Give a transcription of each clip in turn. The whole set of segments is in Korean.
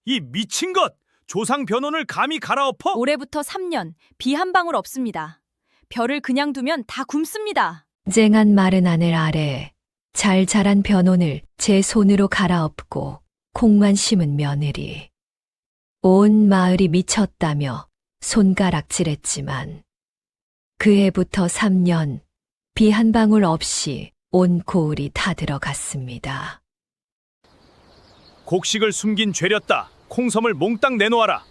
이 미친 것! 조상 변혼을 감히 갈아엎어? 올해부터 3년 비 한 방울 없습니다. 별을 그냥 두면 다 굶습니다. 쨍한 마른 하늘 아래 잘 자란 변혼을 제 손으로 갈아엎고 콩만 심은 며느리. 온 마을이 미쳤다며 손가락질했지만 그 해부터 3년 비 한 방울 없이 온 고을이 타들어갔습니다. 곡식을 숨긴 죄렸다. 콩섬을 몽땅 내놓아라.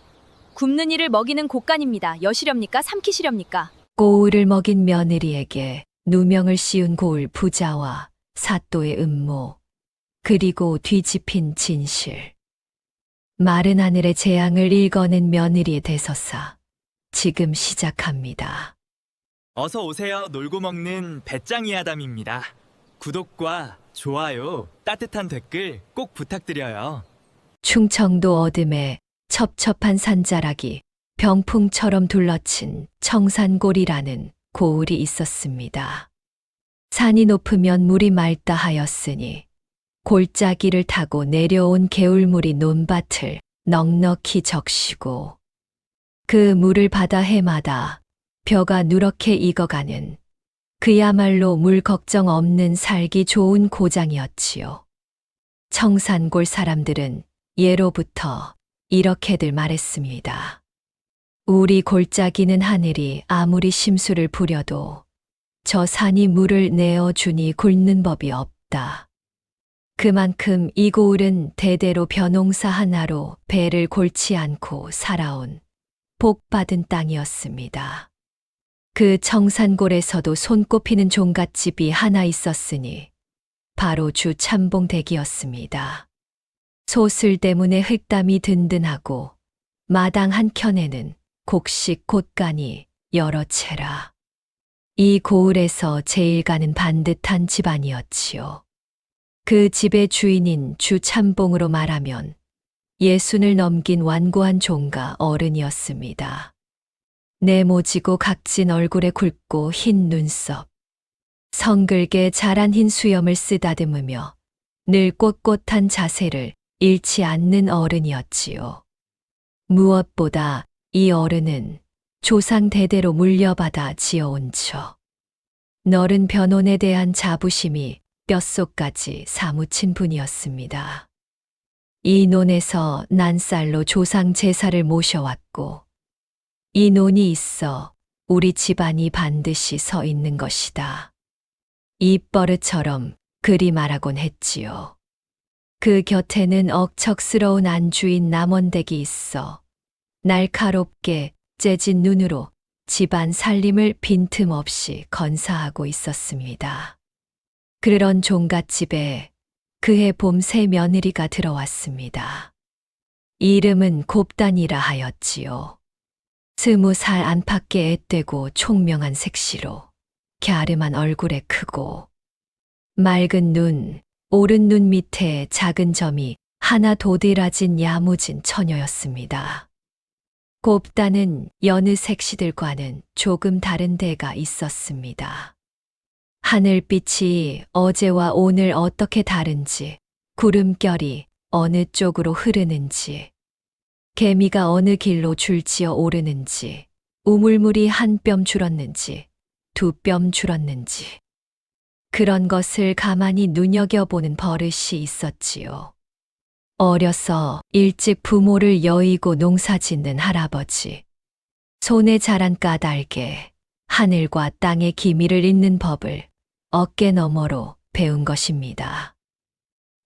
굶는 이를 먹이는 곡간입니다. 여시렵니까? 삼키시렵니까? 고을을 먹인 며느리에게 누명을 씌운 고을 부자와 사또의 음모, 그리고 뒤집힌 진실. 마른 하늘의 재앙을 읽어낸 며느리의 대서사, 지금 시작합니다. 어서 오세요. 놀고 먹는 배짱이 아담입니다. 구독과 좋아요, 따뜻한 댓글 꼭 부탁드려요. 충청도 어둠에 첩첩한 산자락이 병풍처럼 둘러친 청산골이라는 고을이 있었습니다. 산이 높으면 물이 맑다 하였으니 골짜기를 타고 내려온 개울물이 논밭을 넉넉히 적시고 그 물을 받아 해마다 벼가 누렇게 익어가는 그야말로 물 걱정 없는 살기 좋은 고장이었지요. 청산골 사람들은 예로부터 이렇게들 말했습니다. 우리 골짜기는 하늘이 아무리 심수를 부려도 저 산이 물을 내어주니 굶는 법이 없다. 그만큼 이 고을은 대대로 벼농사 하나로 배를 골치 않고 살아온 복받은 땅이었습니다. 그 청산골에서도 손꼽히는 종갓집이 하나 있었으니 바로 주 참봉댁이었습니다. 소슬 때문에 흙담이 든든하고 마당 한켠에는 곡식 곳간이 여러 채라. 이 고을에서 제일 가는 반듯한 집안이었지요. 그 집의 주인인 주 참봉으로 말하면 예순을 넘긴 완고한 종가 어른이었습니다. 네모지고 각진 얼굴에 굵고 흰 눈썹, 성글게 자란 흰 수염을 쓰다듬으며 늘 꼿꼿한 자세를 잃지 않는 어른이었지요. 무엇보다 이 어른은 조상 대대로 물려받아 지어온 처 너른 변혼에 대한 자부심이 뼛속까지 사무친 분이었습니다. 이 논에서 난쌀로 조상 제사를 모셔왔고 이 논이 있어 우리 집안이 반드시 서 있는 것이다. 입버릇처럼 그리 말하곤 했지요. 그 곁에는 억척스러운 안주인 남원댁이 있어 날카롭게 째진 눈으로 집안 살림을 빈틈없이 건사하고 있었습니다. 그런 종갓집에 그해 봄 새 며느리가 들어왔습니다. 이름은 곱단이라 하였지요. 20살 안팎의 앳되고 총명한 색시로 갸름한 얼굴에 크고 맑은 눈, 오른 눈 밑에 작은 점이 하나 도드라진 야무진 처녀였습니다. 곱단은 여느 색시들과는 조금 다른 데가 있었습니다. 하늘빛이 어제와 오늘 어떻게 다른지, 구름결이 어느 쪽으로 흐르는지, 개미가 어느 길로 줄지어 오르는지, 우물물이 한 뼘 줄었는지, 두 뼘 줄었는지, 그런 것을 가만히 눈여겨보는 버릇이 있었지요. 어려서 일찍 부모를 여의고 농사짓는 할아버지, 손에 자란 까닭에 하늘과 땅의 기미를 잇는 법을 어깨 너머로 배운 것입니다.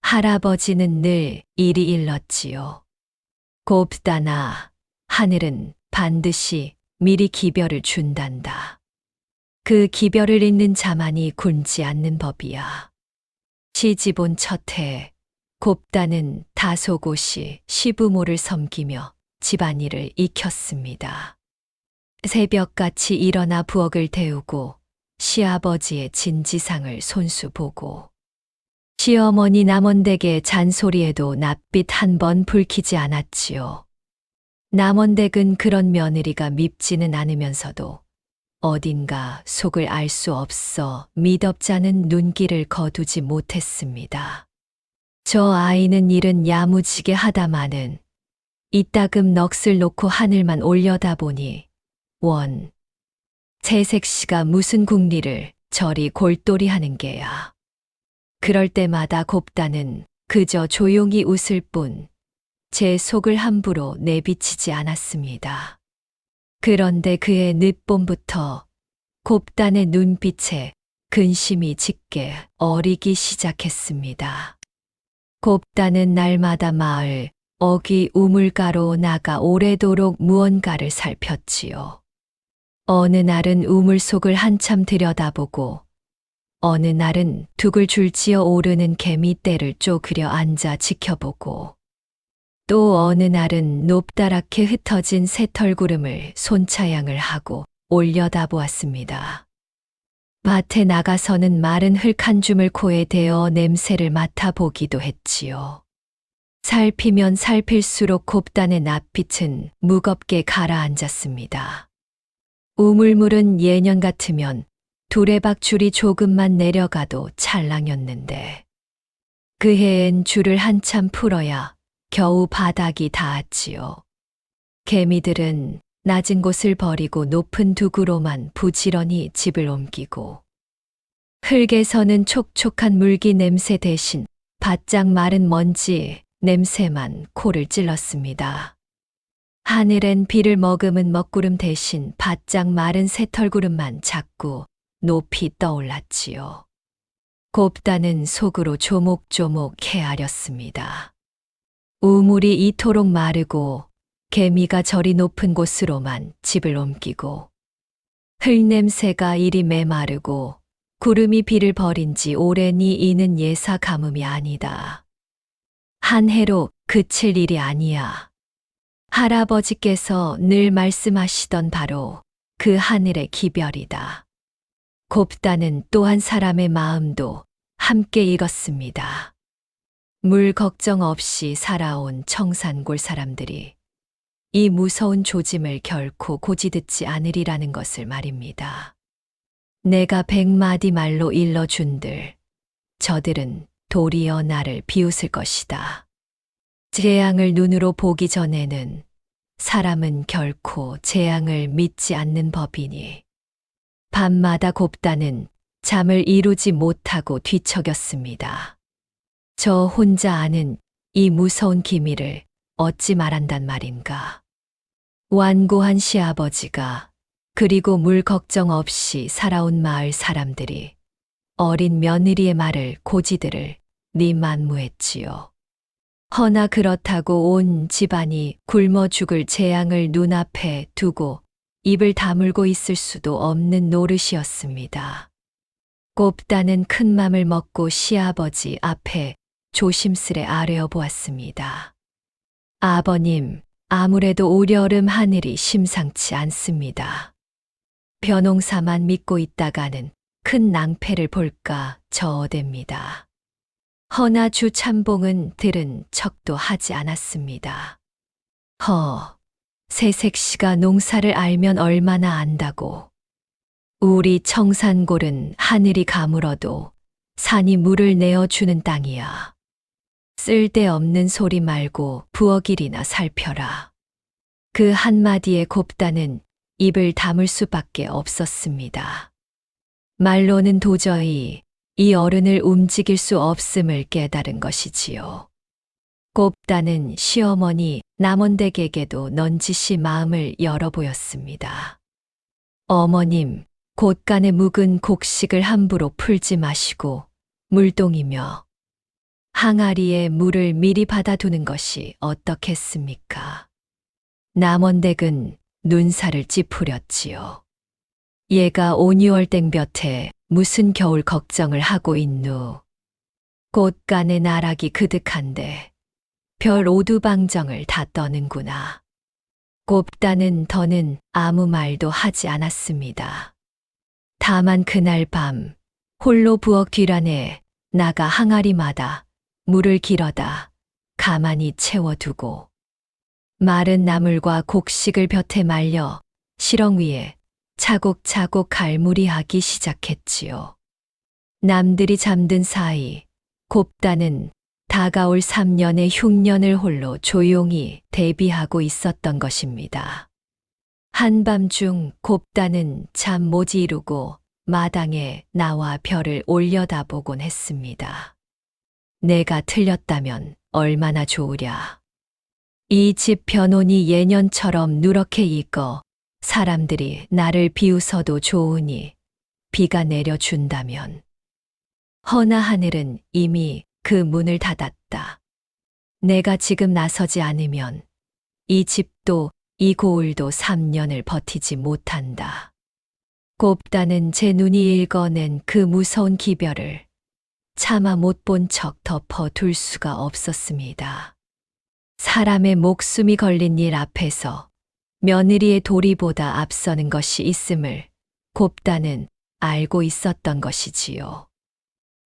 할아버지는 늘 이리 일렀지요. 곱다나, 하늘은 반드시 미리 기별을 준단다. 그 기별을 잇는 자만이 굶지 않는 법이야. 시집 온 첫해 곱다는 다소곳이 시부모를 섬기며 집안일을 익혔습니다. 새벽같이 일어나 부엌을 데우고 시아버지의 진지상을 손수 보고 시어머니 남원댁의 잔소리에도 낯빛 한 번 붉히지 않았지요. 남원댁은 그런 며느리가 밉지는 않으면서도 어딘가 속을 알 수 없어 미덥잖은 눈길을 거두지 못했습니다. 저 아이는 일은 야무지게 하다마는 이따금 넋을 놓고 하늘만 올려다보니 원. 새색시가 무슨 궁리를 저리 골똘히 하는 게야. 그럴 때마다 곱다는 그저 조용히 웃을 뿐 제 속을 함부로 내비치지 않았습니다. 그런데 그의 늦봄부터 곱단의 눈빛에 근심이 짙게 어리기 시작했습니다. 곱단은 날마다 마을 어귀 우물가로 나가 오래도록 무언가를 살폈지요. 어느 날은 우물 속을 한참 들여다보고 어느 날은 둑을 줄지어 오르는 개미떼를 쪼그려 앉아 지켜보고 또 어느 날은 높다랗게 흩어진 새털구름을 손차양을 하고 올려다보았습니다. 밭에 나가서는 마른 흙 한 줌을 코에 대어 냄새를 맡아보기도 했지요. 살피면 살필수록 곱단의 낯빛은 무겁게 가라앉았습니다. 우물물은 예년 같으면 두레박 줄이 조금만 내려가도 찰랑였는데 그 해엔 줄을 한참 풀어야 겨우 바닥이 닿았지요. 개미들은 낮은 곳을 버리고 높은 두구로만 부지런히 집을 옮기고 흙에서는 촉촉한 물기 냄새 대신 바짝 마른 먼지 냄새만 코를 찔렀습니다. 하늘엔 비를 머금은 먹구름 대신 바짝 마른 새털구름만 자꾸 높이 떠올랐지요. 곱다는 속으로 조목조목 헤아렸습니다. 우물이 이토록 마르고 개미가 저리 높은 곳으로만 집을 옮기고 흙냄새가 이리 메마르고 구름이 비를 버린 지 오래니 이는 예사 가뭄이 아니다. 한 해로 그칠 일이 아니야. 할아버지께서 늘 말씀하시던 바로 그 하늘의 기별이다. 곱다는 또 한 사람의 마음도 함께 익었습니다. 물 걱정 없이 살아온 청산골 사람들이 이 무서운 조짐을 결코 고지듣지 않으리라는 것을 말입니다. 내가 100마디 말로 일러준들, 저들은 도리어 나를 비웃을 것이다. 재앙을 눈으로 보기 전에는 사람은 결코 재앙을 믿지 않는 법이니 밤마다 곱다는 잠을 이루지 못하고 뒤척였습니다. 저 혼자 아는 이 무서운 기미를 어찌 말한단 말인가. 완고한 시아버지가 그리고 물 걱정 없이 살아온 마을 사람들이 어린 며느리의 말을 고지들을 니만무했지요. 허나 그렇다고 온 집안이 굶어 죽을 재앙을 눈앞에 두고 입을 다물고 있을 수도 없는 노릇이었습니다. 곱다는 큰 맘을 먹고 시아버지 앞에 조심스레 아뢰어 보았습니다. 아버님, 아무래도 올여름 하늘이 심상치 않습니다. 벼농사만 믿고 있다가는 큰 낭패를 볼까 저어댑니다. 허나 주 참봉은 들은 척도 하지 않았습니다. 새색시가 농사를 알면 얼마나 안다고. 우리 청산골은 하늘이 가물어도 산이 물을 내어주는 땅이야. 쓸데없는 소리 말고 부엌일이나 살펴라. 그 한마디에 곱다는 입을 다물 수밖에 없었습니다. 말로는 도저히 이 어른을 움직일 수 없음을 깨달은 것이지요. 곱다는 시어머니 남원댁에게도 넌지시 마음을 열어 보였습니다. 어머님, 곳간에 묵은 곡식을 함부로 풀지 마시고 물동이며 항아리에 물을 미리 받아두는 것이 어떻겠습니까? 남원댁은 눈살을 찌푸렸지요. 얘가 5, 6월 땡볕에 무슨 겨울 걱정을 하고 있누. 곳간에 나락이 그득한데 별 오두방정을 다 떠는구나. 곱다는 더는 아무 말도 하지 않았습니다. 다만 그날 밤 홀로 부엌 뒤란에 나가 항아리마다 물을 길어다 가만히 채워두고 마른 나물과 곡식을 볕에 말려 시렁 위에 차곡차곡 갈무리하기 시작했지요. 남들이 잠든 사이 곱다는 다가올 3년의 흉년을 홀로 조용히 대비하고 있었던 것입니다. 한밤중 곱다는 잠 못 이루고 마당에 나와 별을 올려다보곤 했습니다. 내가 틀렸다면 얼마나 좋으랴. 이 집 변혼이 예년처럼 누렇게 익어 사람들이 나를 비웃어도 좋으니 비가 내려준다면. 허나 하늘은 이미 그 문을 닫았다. 내가 지금 나서지 않으면 이 집도 이 고을도 3년을 버티지 못한다. 곱다는 제 눈이 읽어낸 그 무서운 기별을 차마 못 본 척 덮어둘 수가 없었습니다. 사람의 목숨이 걸린 일 앞에서 며느리의 도리보다 앞서는 것이 있음을 곱다는 알고 있었던 것이지요.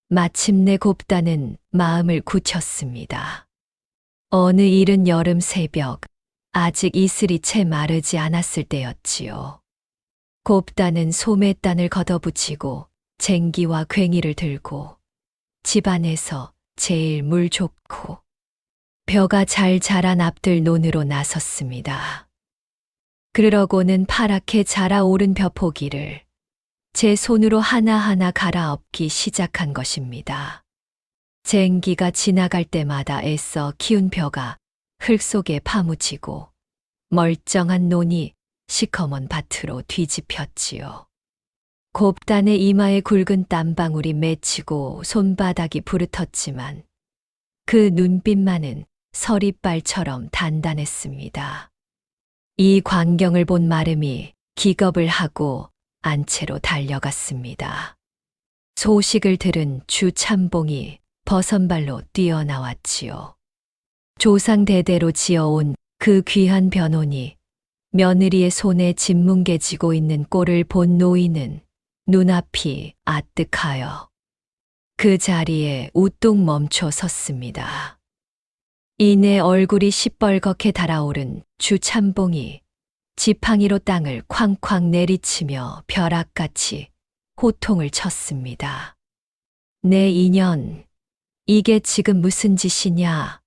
마침내 곱다는 마음을 굳혔습니다. 어느 이른 여름 새벽, 아직 이슬이 채 마르지 않았을 때였지요. 곱다는 소매단을 걷어붙이고 쟁기와 괭이를 들고 집안에서 제일 물 좋고 벼가 잘 자란 앞들 논으로 나섰습니다. 그러고는 파랗게 자라오른 벼포기를 제 손으로 하나하나 갈아엎기 시작한 것입니다. 쟁기가 지나갈 때마다 애써 키운 벼가 흙 속에 파묻히고 멀쩡한 논이 시커먼 밭으로 뒤집혔지요. 곱단의 이마에 굵은 땀방울이 맺히고 손바닥이 부르텄지만 그 눈빛만은 서리빨처럼 단단했습니다. 이 광경을 본 마름이 기겁을 하고 안채로 달려갔습니다. 소식을 들은 주 참봉이 버선발로 뛰어나왔지요. 조상 대대로 지어온 그 귀한 변혼이 며느리의 손에 짓뭉개지고 있는 꼴을 본 노인은 눈앞이 아뜩하여 그 자리에 우뚝 멈춰 섰습니다. 이내 얼굴이 시뻘겋게 달아오른 주 참봉이 지팡이로 땅을 쾅쾅 내리치며 벼락같이 호통을 쳤습니다. 내 인연, 이게 지금 무슨 짓이냐?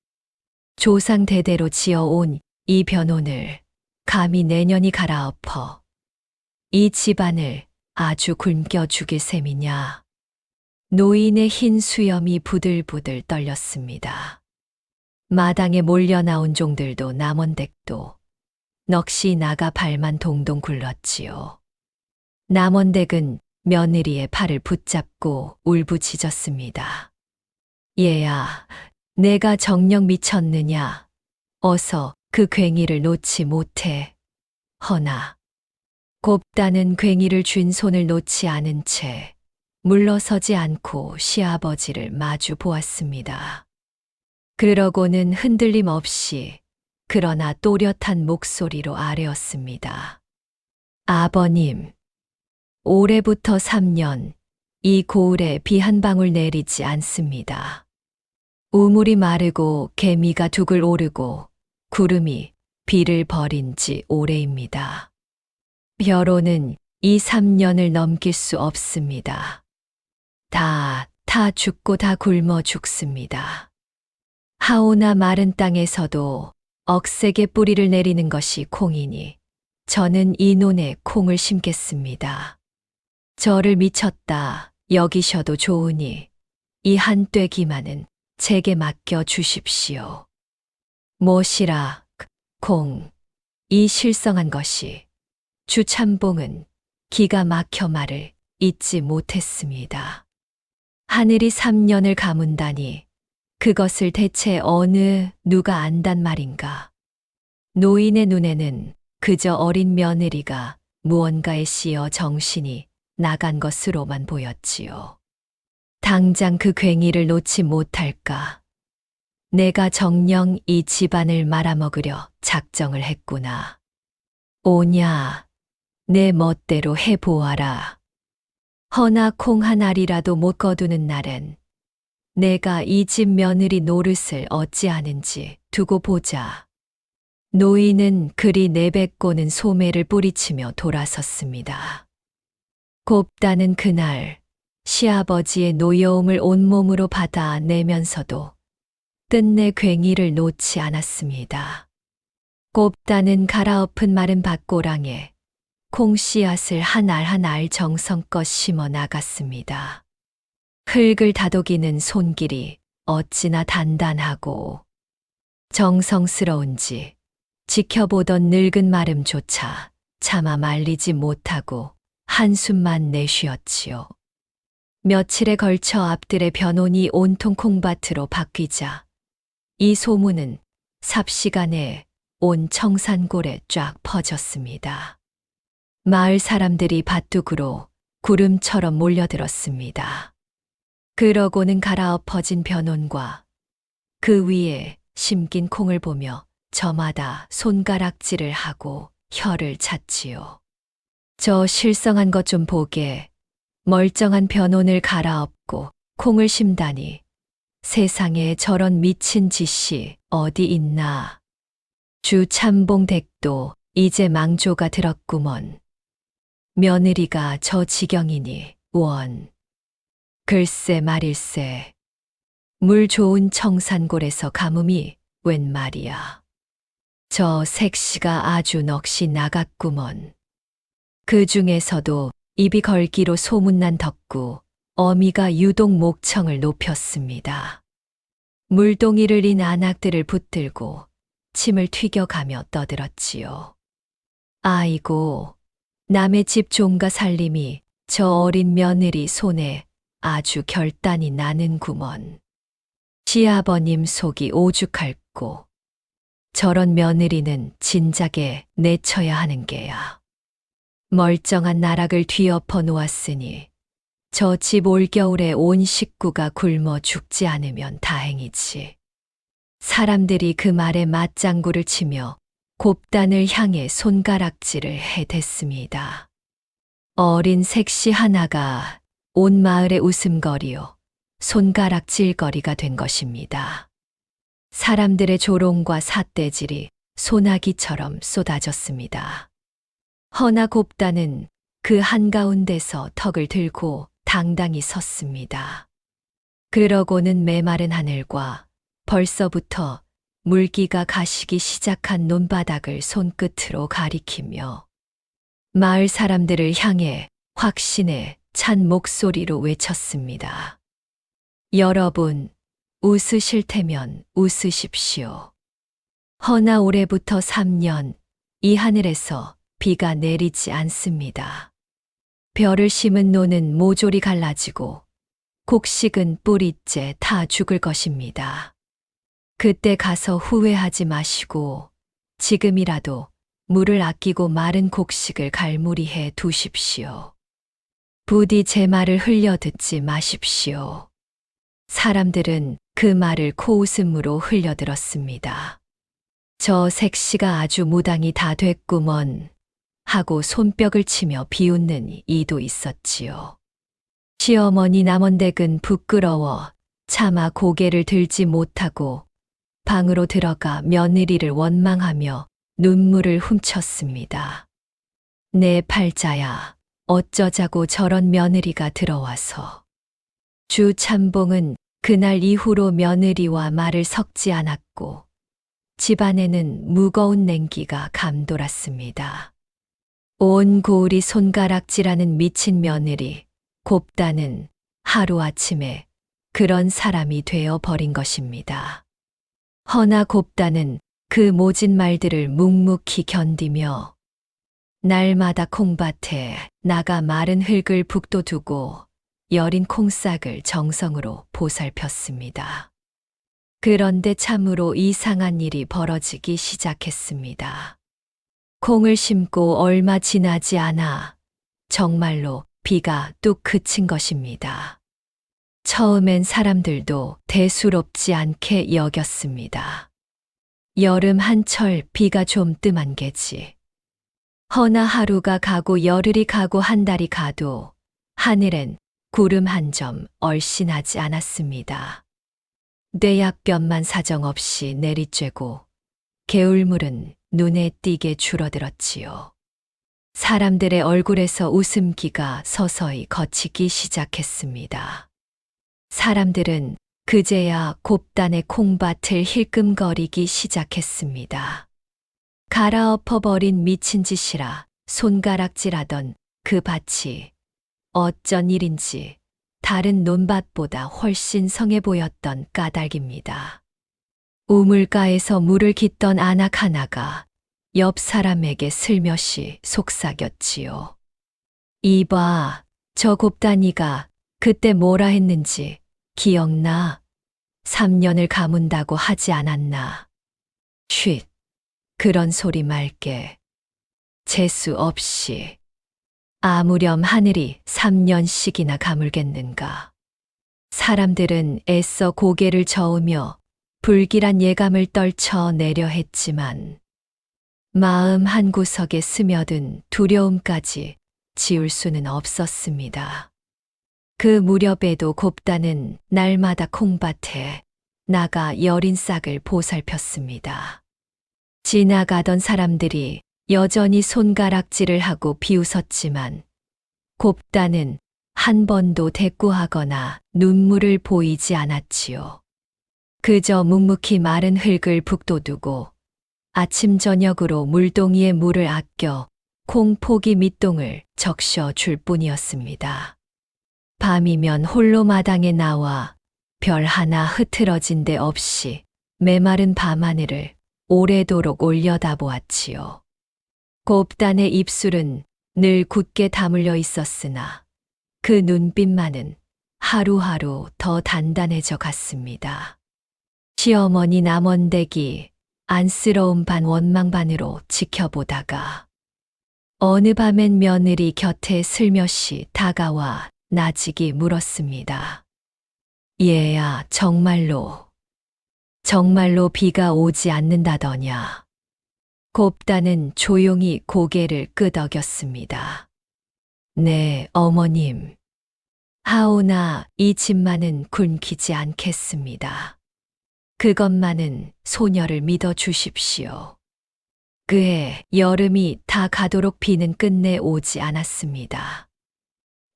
조상 대대로 지어온 이 변혼을 감히 내년이 갈아엎어 이 집안을 아주 굶겨 죽일 셈이냐? 노인의 흰 수염이 부들부들 떨렸습니다. 마당에 몰려 나온 종들도 남원댁도 넋이 나가 발만 동동 굴렀지요. 남원댁은 며느리의 팔을 붙잡고 울부짖었습니다. 얘야, 내가 정녕 미쳤느냐? 어서 그 괭이를 놓지 못해. 허나 곱다는 괭이를 쥔 손을 놓지 않은 채 물러서지 않고 시아버지를 마주 보았습니다. 그러고는 흔들림 없이 그러나 또렷한 목소리로 아뢰었습니다. 아버님, 올해부터 3년 이 고을에 비 한 방울 내리지 않습니다. 우물이 마르고 개미가 둑을 오르고 구름이 비를 버린 지 오래입니다. 벼로는 이 3년을 넘길 수 없습니다. 다 죽고 다 굶어 죽습니다. 하오나 마른 땅에서도 억세게 뿌리를 내리는 것이 콩이니 저는 이 논에 콩을 심겠습니다. 저를 미쳤다 여기셔도 좋으니 이 한 떼기만은 제게 맡겨 주십시오. 무엇이라 콩, 이 실성한 것이 주참봉은 기가 막혀 말을 잇지 못했습니다. 하늘이 3년을 가문다니 그것을 대체 어느 누가 안단 말인가. 노인의 눈에는 그저 어린 며느리가 무언가에 씌어 정신이 나간 것으로만 보였지요. 당장 그 괭이를 놓지 못할까. 내가 정녕 이 집안을 말아먹으려 작정을 했구나. 오냐, 내 멋대로 해보아라. 허나 콩 한 알이라도 못 거두는 날엔 내가 이 집 며느리 노릇을 어찌하는지 두고 보자. 노인은 그리 내뱉고는 소매를 뿌리치며 돌아섰습니다. 곱다는 그날 시아버지의 노여움을 온몸으로 받아내면서도 끝내 괭이를 놓지 않았습니다. 곱다는 갈아엎은 마른 밭고랑에 콩씨앗을 한 알 한 알 정성껏 심어 나갔습니다. 흙을 다독이는 손길이 어찌나 단단하고 정성스러운지 지켜보던 늙은 마름조차 차마 말리지 못하고 한숨만 내쉬었지요. 며칠에 걸쳐 앞들의 변온이 온통 콩밭으로 바뀌자 이 소문은 삽시간에 온 청산골에 쫙 퍼졌습니다. 마을 사람들이 밭둑으로 구름처럼 몰려들었습니다. 그러고는 갈아엎어진 변온과 그 위에 심긴 콩을 보며 저마다 손가락질을 하고 혀를 찼지요. 저 실성한 것 좀 보게. 멀쩡한 변온을 갈아엎고 콩을 심다니 세상에 저런 미친 짓이 어디 있나. 주 참봉 댁도 이제 망조가 들었구먼. 며느리가 저 지경이니 원. 글쎄 말일세. 물 좋은 청산골에서 가뭄이 웬 말이야. 저 색시가 아주 넋이 나갔구먼. 그 중에서도 입이 걸기로 소문난 덕구 어미가 유독 목청을 높였습니다. 물동이를 인 안악들을 붙들고 침을 튀겨가며 떠들었지요. 아이고, 남의 집 종가 살림이 저 어린 며느리 손에 아주 결단이 나는구먼. 시아버님 속이 오죽할꼬. 저런 며느리는 진작에 내쳐야 하는 게야. 멀쩡한 나락을 뒤엎어 놓았으니 저 집 올겨울에 온 식구가 굶어 죽지 않으면 다행이지. 사람들이 그 말에 맞장구를 치며 곱단을 향해 손가락질을 해댔습니다. 어린 색시 하나가 온 마을의 웃음거리요, 손가락질거리가 된 것입니다. 사람들의 조롱과 삿대질이 소나기처럼 쏟아졌습니다. 허나 곱단은 그 한가운데서 턱을 들고 당당히 섰습니다. 그러고는 메마른 하늘과 벌써부터 물기가 가시기 시작한 논바닥을 손끝으로 가리키며 마을 사람들을 향해 확신에 찬 목소리로 외쳤습니다. 여러분, 웃으실 테면 웃으십시오. 허나 올해부터 3년 이 하늘에서 비가 내리지 않습니다. 벼를 심은 노는 모조리 갈라지고 곡식은 뿌리째 다 죽을 것입니다. 그때 가서 후회하지 마시고 지금이라도 물을 아끼고 마른 곡식을 갈무리해 두십시오. 부디 제 말을 흘려 듣지 마십시오. 사람들은 그 말을 코웃음으로 흘려들었습니다. 저 색시가 아주 무당이 다 됐구먼 하고 손뼉을 치며 비웃는 이도 있었지요. 시어머니 남원댁은 부끄러워 차마 고개를 들지 못하고 방으로 들어가 며느리를 원망하며 눈물을 훔쳤습니다. 내 팔자야, 어쩌자고 저런 며느리가 들어와서. 주 참봉은 그날 이후로 며느리와 말을 섞지 않았고 집안에는 무거운 냉기가 감돌았습니다. 온 고을이 손가락질하는 미친 며느리 곱다는 하루아침에 그런 사람이 되어 버린 것입니다. 허나 곱다는 그 모진 말들을 묵묵히 견디며 날마다 콩밭에 나가 마른 흙을 북돋우고 여린 콩싹을 정성으로 보살폈습니다. 그런데 참으로 이상한 일이 벌어지기 시작했습니다. 콩을 심고 얼마 지나지 않아 정말로 비가 뚝 그친 것입니다. 처음엔 사람들도 대수롭지 않게 여겼습니다. 여름 한철 비가 좀 뜸한 게지. 허나 하루가 가고 열흘이 가고 한 달이 가도 하늘엔 구름 한 점 얼씬하지 않았습니다. 뇌약볕만 사정없이 내리쬐고 개울물은 눈에 띄게 줄어들었지요. 사람들의 얼굴에서 웃음기가 서서히 걷히기 시작했습니다. 사람들은 그제야 곱단의 콩밭을 힐끔거리기 시작했습니다. 갈아엎어버린 미친 짓이라 손가락질하던 그 밭이 어쩐 일인지 다른 논밭보다 훨씬 성해 보였던 까닭입니다. 우물가에서 물을 깃던 아낙 하나가 옆 사람에게 슬며시 속삭였지요. 이봐, 저 곱단이가 그때 뭐라 했는지 기억나? 3년을 가문다고 하지 않았나? 쉿, 그런 소리 말게. 재수 없이. 아무렴 하늘이 3년씩이나 가물겠는가. 사람들은 애써 고개를 저으며 불길한 예감을 떨쳐 내려 했지만 마음 한구석에 스며든 두려움까지 지울 수는 없었습니다. 그 무렵에도 곱단은 날마다 콩밭에 나가 여린 싹을 보살폈습니다. 지나가던 사람들이 여전히 손가락질을 하고 비웃었지만 곱단은 한 번도 대꾸하거나 눈물을 보이지 않았지요. 그저 묵묵히 마른 흙을 북돋우고 아침 저녁으로 물동이에 물을 아껴 콩포기 밑동을 적셔 줄 뿐이었습니다. 밤이면 홀로 마당에 나와 별 하나 흐트러진 데 없이 메마른 밤하늘을 오래도록 올려다보았지요. 곱단의 입술은 늘 굳게 다물려 있었으나 그 눈빛만은 하루하루 더 단단해져 갔습니다. 시어머니 남원댁이 안쓰러운 반 원망 반으로 지켜보다가 어느 밤엔 며느리 곁에 슬며시 다가와 나직이 물었습니다. 얘야, 정말로 비가 오지 않는다더냐. 곱단은 조용히 고개를 끄덕였습니다. 네, 어머님. 하오나 이 집만은 굶기지 않겠습니다. 그것만은 소녀를 믿어 주십시오. 그해 여름이 다 가도록 비는 끝내 오지 않았습니다.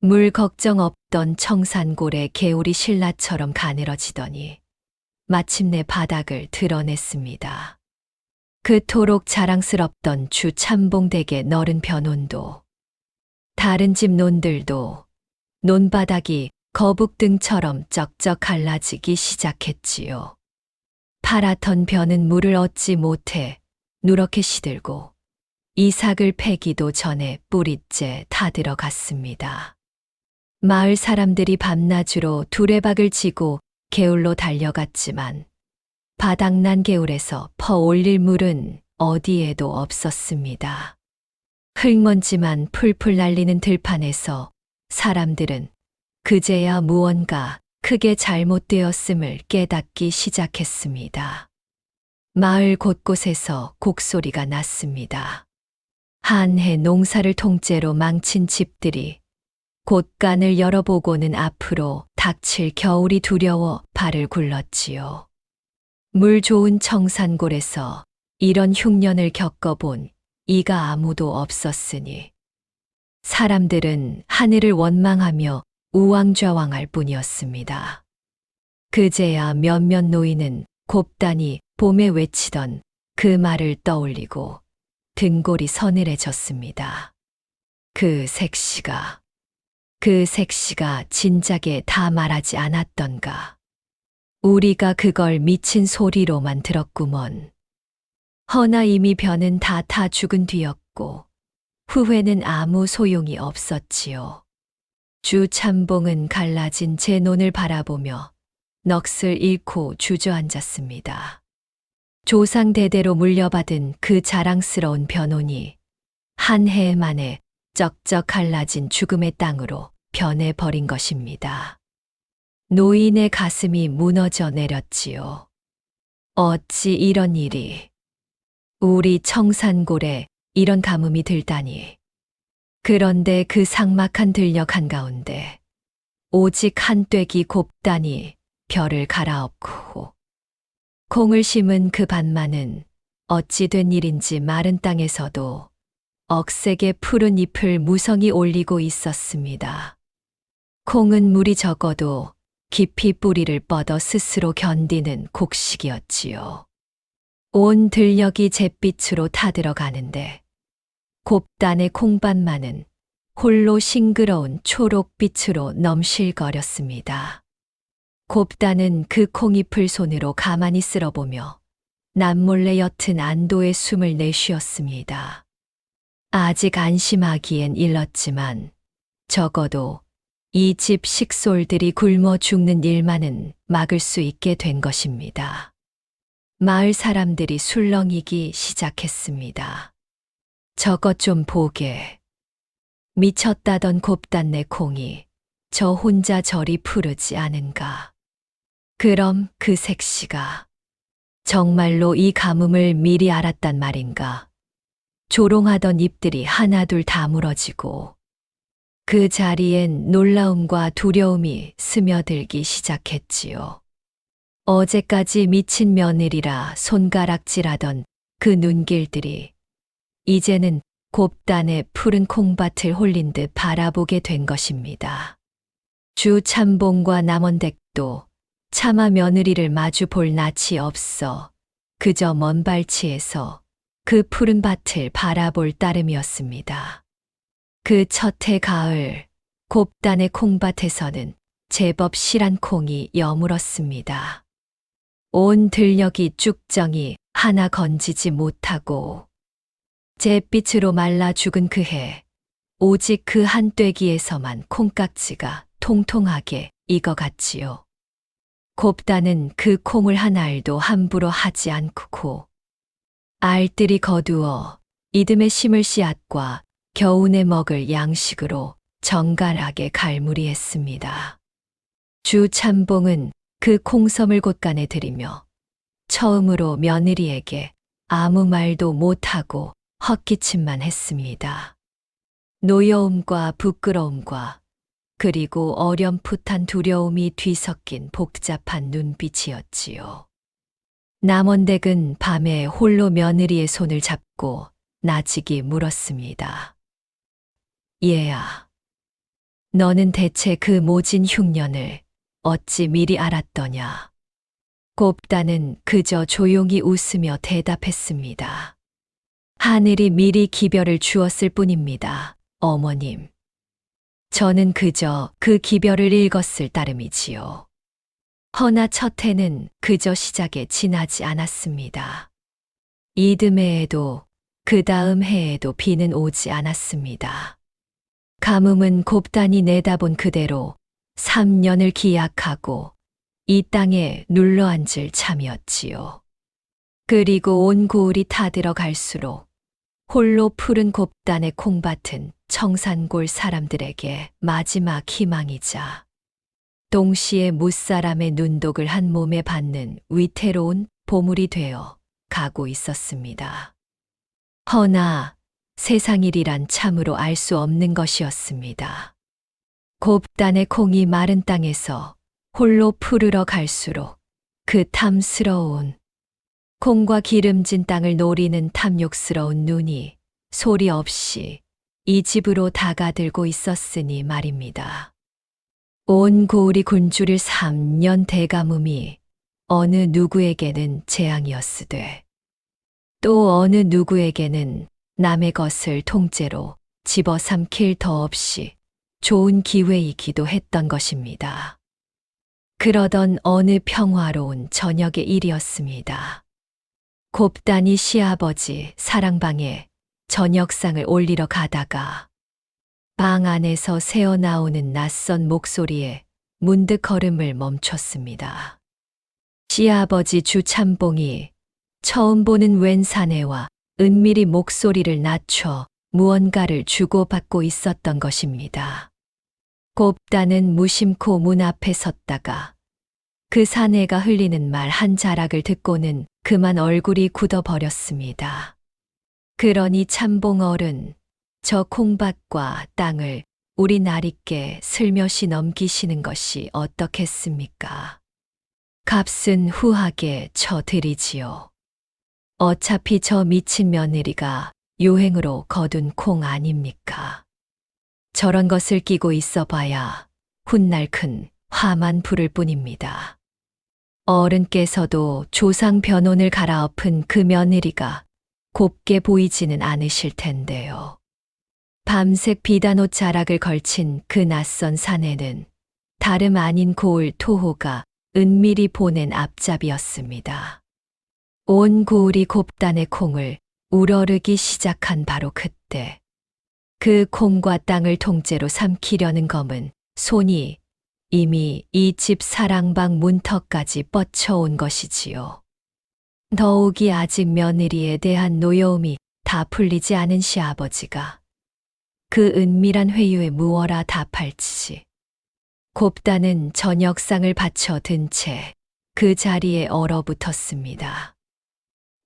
물 걱정 없던 청산골의 개울이 신라처럼 가늘어지더니 마침내 바닥을 드러냈습니다. 그토록 자랑스럽던 주 참봉댁의 너른 벼논도 다른 집 논들도 논바닥이 거북등처럼 쩍쩍 갈라지기 시작했지요. 파랗던 벼는 물을 얻지 못해 누렇게 시들고 이삭을 패기도 전에 뿌리째 다 들어갔습니다. 마을 사람들이 밤낮으로 두레박을 지고 개울로 달려갔지만 바닥난 개울에서 퍼올릴 물은 어디에도 없었습니다. 흙먼지만 풀풀 날리는 들판에서 사람들은 그제야 무언가 크게 잘못되었음을 깨닫기 시작했습니다. 마을 곳곳에서 곡소리가 났습니다. 한 해 농사를 통째로 망친 집들이 곳간을 열어보고는 앞으로 닥칠 겨울이 두려워 발을 굴렀지요. 물 좋은 청산골에서 이런 흉년을 겪어본 이가 아무도 없었으니 사람들은 하늘을 원망하며 우왕좌왕할 뿐이었습니다. 그제야 몇몇 노인은 곱단이 봄에 외치던 그 말을 떠올리고 등골이 서늘해졌습니다. 그 색시가 진작에 다 말하지 않았던가. 우리가 그걸 미친 소리로만 들었구먼. 허나 이미 벼는 다 타 죽은 뒤였고 후회는 아무 소용이 없었지요. 주 참봉은 갈라진 제 논을 바라보며 넋을 잃고 주저앉았습니다. 조상 대대로 물려받은 그 자랑스러운 벼논이 한 해 만에 쩍쩍 갈라진 죽음의 땅으로 변해버린 것입니다. 노인의 가슴이 무너져 내렸지요. 어찌 이런 일이 우리 청산골에 이런 가뭄이 들다니. 그런데 그 삭막한 들녘 한가운데 오직 한 떼기 곱단이 벼를 갈아엎고 콩을 심은 그 밭만은 어찌 된 일인지 마른 땅에서도 억세게 푸른 잎을 무성히 올리고 있었습니다. 콩은 물이 적어도 깊이 뿌리를 뻗어 스스로 견디는 곡식이었지요. 온 들녘이 잿빛으로 타들어가는데 곱단의 콩밭만은 홀로 싱그러운 초록빛으로 넘실거렸습니다. 곱단은 그 콩잎을 손으로 가만히 쓸어보며 남몰래 옅은 안도의 숨을 내쉬었습니다. 아직 안심하기엔 일렀지만 적어도 이 집 식솔들이 굶어 죽는 일만은 막을 수 있게 된 것입니다. 마을 사람들이 술렁이기 시작했습니다. 저것 좀 보게. 미쳤다던 곱단내 콩이 저 혼자 저리 푸르지 않은가. 그럼 그 색시가 정말로 이 가뭄을 미리 알았단 말인가. 조롱하던 잎들이 하나둘 다물어지고 그 자리엔 놀라움과 두려움이 스며들기 시작했지요. 어제까지 미친 며느리라 손가락질하던 그 눈길들이 이제는 곱단의 푸른 콩밭을 홀린 듯 바라보게 된 것입니다. 주 참봉과 남원댁도 차마 며느리를 마주 볼 낯이 없어 그저 먼 발치에서 그 푸른 밭을 바라볼 따름이었습니다. 그 첫해 가을, 곱단의 콩밭에서는 제법 실한 콩이 여물었습니다. 온 들녘이 쭉정이 하나 건지지 못하고 잿빛으로 말라 죽은 그 해, 오직 그 한 떼기에서만 콩깍지가 통통하게 익어갔지요. 곱단은 그 콩을 한 알도 함부로 하지 않고 알들이 거두어 이듬해 심을 씨앗과 겨우내 먹을 양식으로 정갈하게 갈무리했습니다. 주 참봉은 그 콩섬을 곳간에 들이며 처음으로 며느리에게 아무 말도 못하고 헛기침만 했습니다. 노여움과 부끄러움과 그리고 어렴풋한 두려움이 뒤섞인 복잡한 눈빛이었지요. 남원댁은 밤에 홀로 며느리의 손을 잡고 나직이 물었습니다. 얘야, 너는 대체 그 모진 흉년을 어찌 미리 알았더냐? 곱단은 그저 조용히 웃으며 대답했습니다. 하늘이 미리 기별을 주었을 뿐입니다, 어머님. 저는 그저 그 기별을 읽었을 따름이지요. 허나 첫 해는 그저 시작에 지나지 않았습니다. 이듬해에도 그 다음 해에도 비는 오지 않았습니다. 가뭄은 곱단이 내다본 그대로 3년을 기약하고 이 땅에 눌러앉을 참이었지요. 그리고 온 고을이 타들어갈수록 홀로 푸른 곱단의 콩밭은 청산골 사람들에게 마지막 희망이자 동시에 무사람의 눈독을 한 몸에 받는 위태로운 보물이 되어 가고 있었습니다. 허나 세상 일이란 참으로 알 수 없는 것이었습니다. 곱단의 콩이 마른 땅에서 홀로 푸르러 갈수록 그 탐스러운 콩과 기름진 땅을 노리는 탐욕스러운 눈이 소리 없이 이 집으로 다가들고 있었으니 말입니다. 온 고을이 굶주릴 3년 대가뭄이 어느 누구에게는 재앙이었으되 또 어느 누구에게는 남의 것을 통째로 집어삼킬 더 없이 좋은 기회이기도 했던 것입니다. 그러던 어느 평화로운 저녁의 일이었습니다. 곱단이 시아버지 사랑방에 저녁상을 올리러 가다가 방 안에서 새어나오는 낯선 목소리에 문득 걸음을 멈췄습니다. 시아버지 주참봉이 처음 보는 웬 사내와 은밀히 목소리를 낮춰 무언가를 주고받고 있었던 것입니다. 곱단은 무심코 문 앞에 섰다가 그 사내가 흘리는 말 한 자락을 듣고는 그만 얼굴이 굳어버렸습니다. 그러니 참봉 어른, 저 콩밭과 땅을 우리 나리께 슬며시 넘기시는 것이 어떻겠습니까? 값은 후하게 쳐드리지요. 어차피 저 미친 며느리가 요행으로 거둔 콩 아닙니까? 저런 것을 끼고 있어 봐야 훗날 큰 화만 부를 뿐입니다. 어른께서도 조상 변혼을 갈아엎은 그 며느리가 곱게 보이지는 않으실 텐데요. 밤색 비단옷 자락을 걸친 그 낯선 사내는 다름 아닌 고을 토호가 은밀히 보낸 앞잡이였습니다. 온 고을이 곱단의 콩을 우러르기 시작한 바로 그때 그 콩과 땅을 통째로 삼키려는 검은 손이 이미 이 집 사랑방 문턱까지 뻗쳐온 것이지요. 더욱이 아직 며느리에 대한 노여움이 다 풀리지 않은 시아버지가 그 은밀한 회유에 무어라 답할지 곱단은 저녁상을 받쳐 든 채 그 자리에 얼어붙었습니다.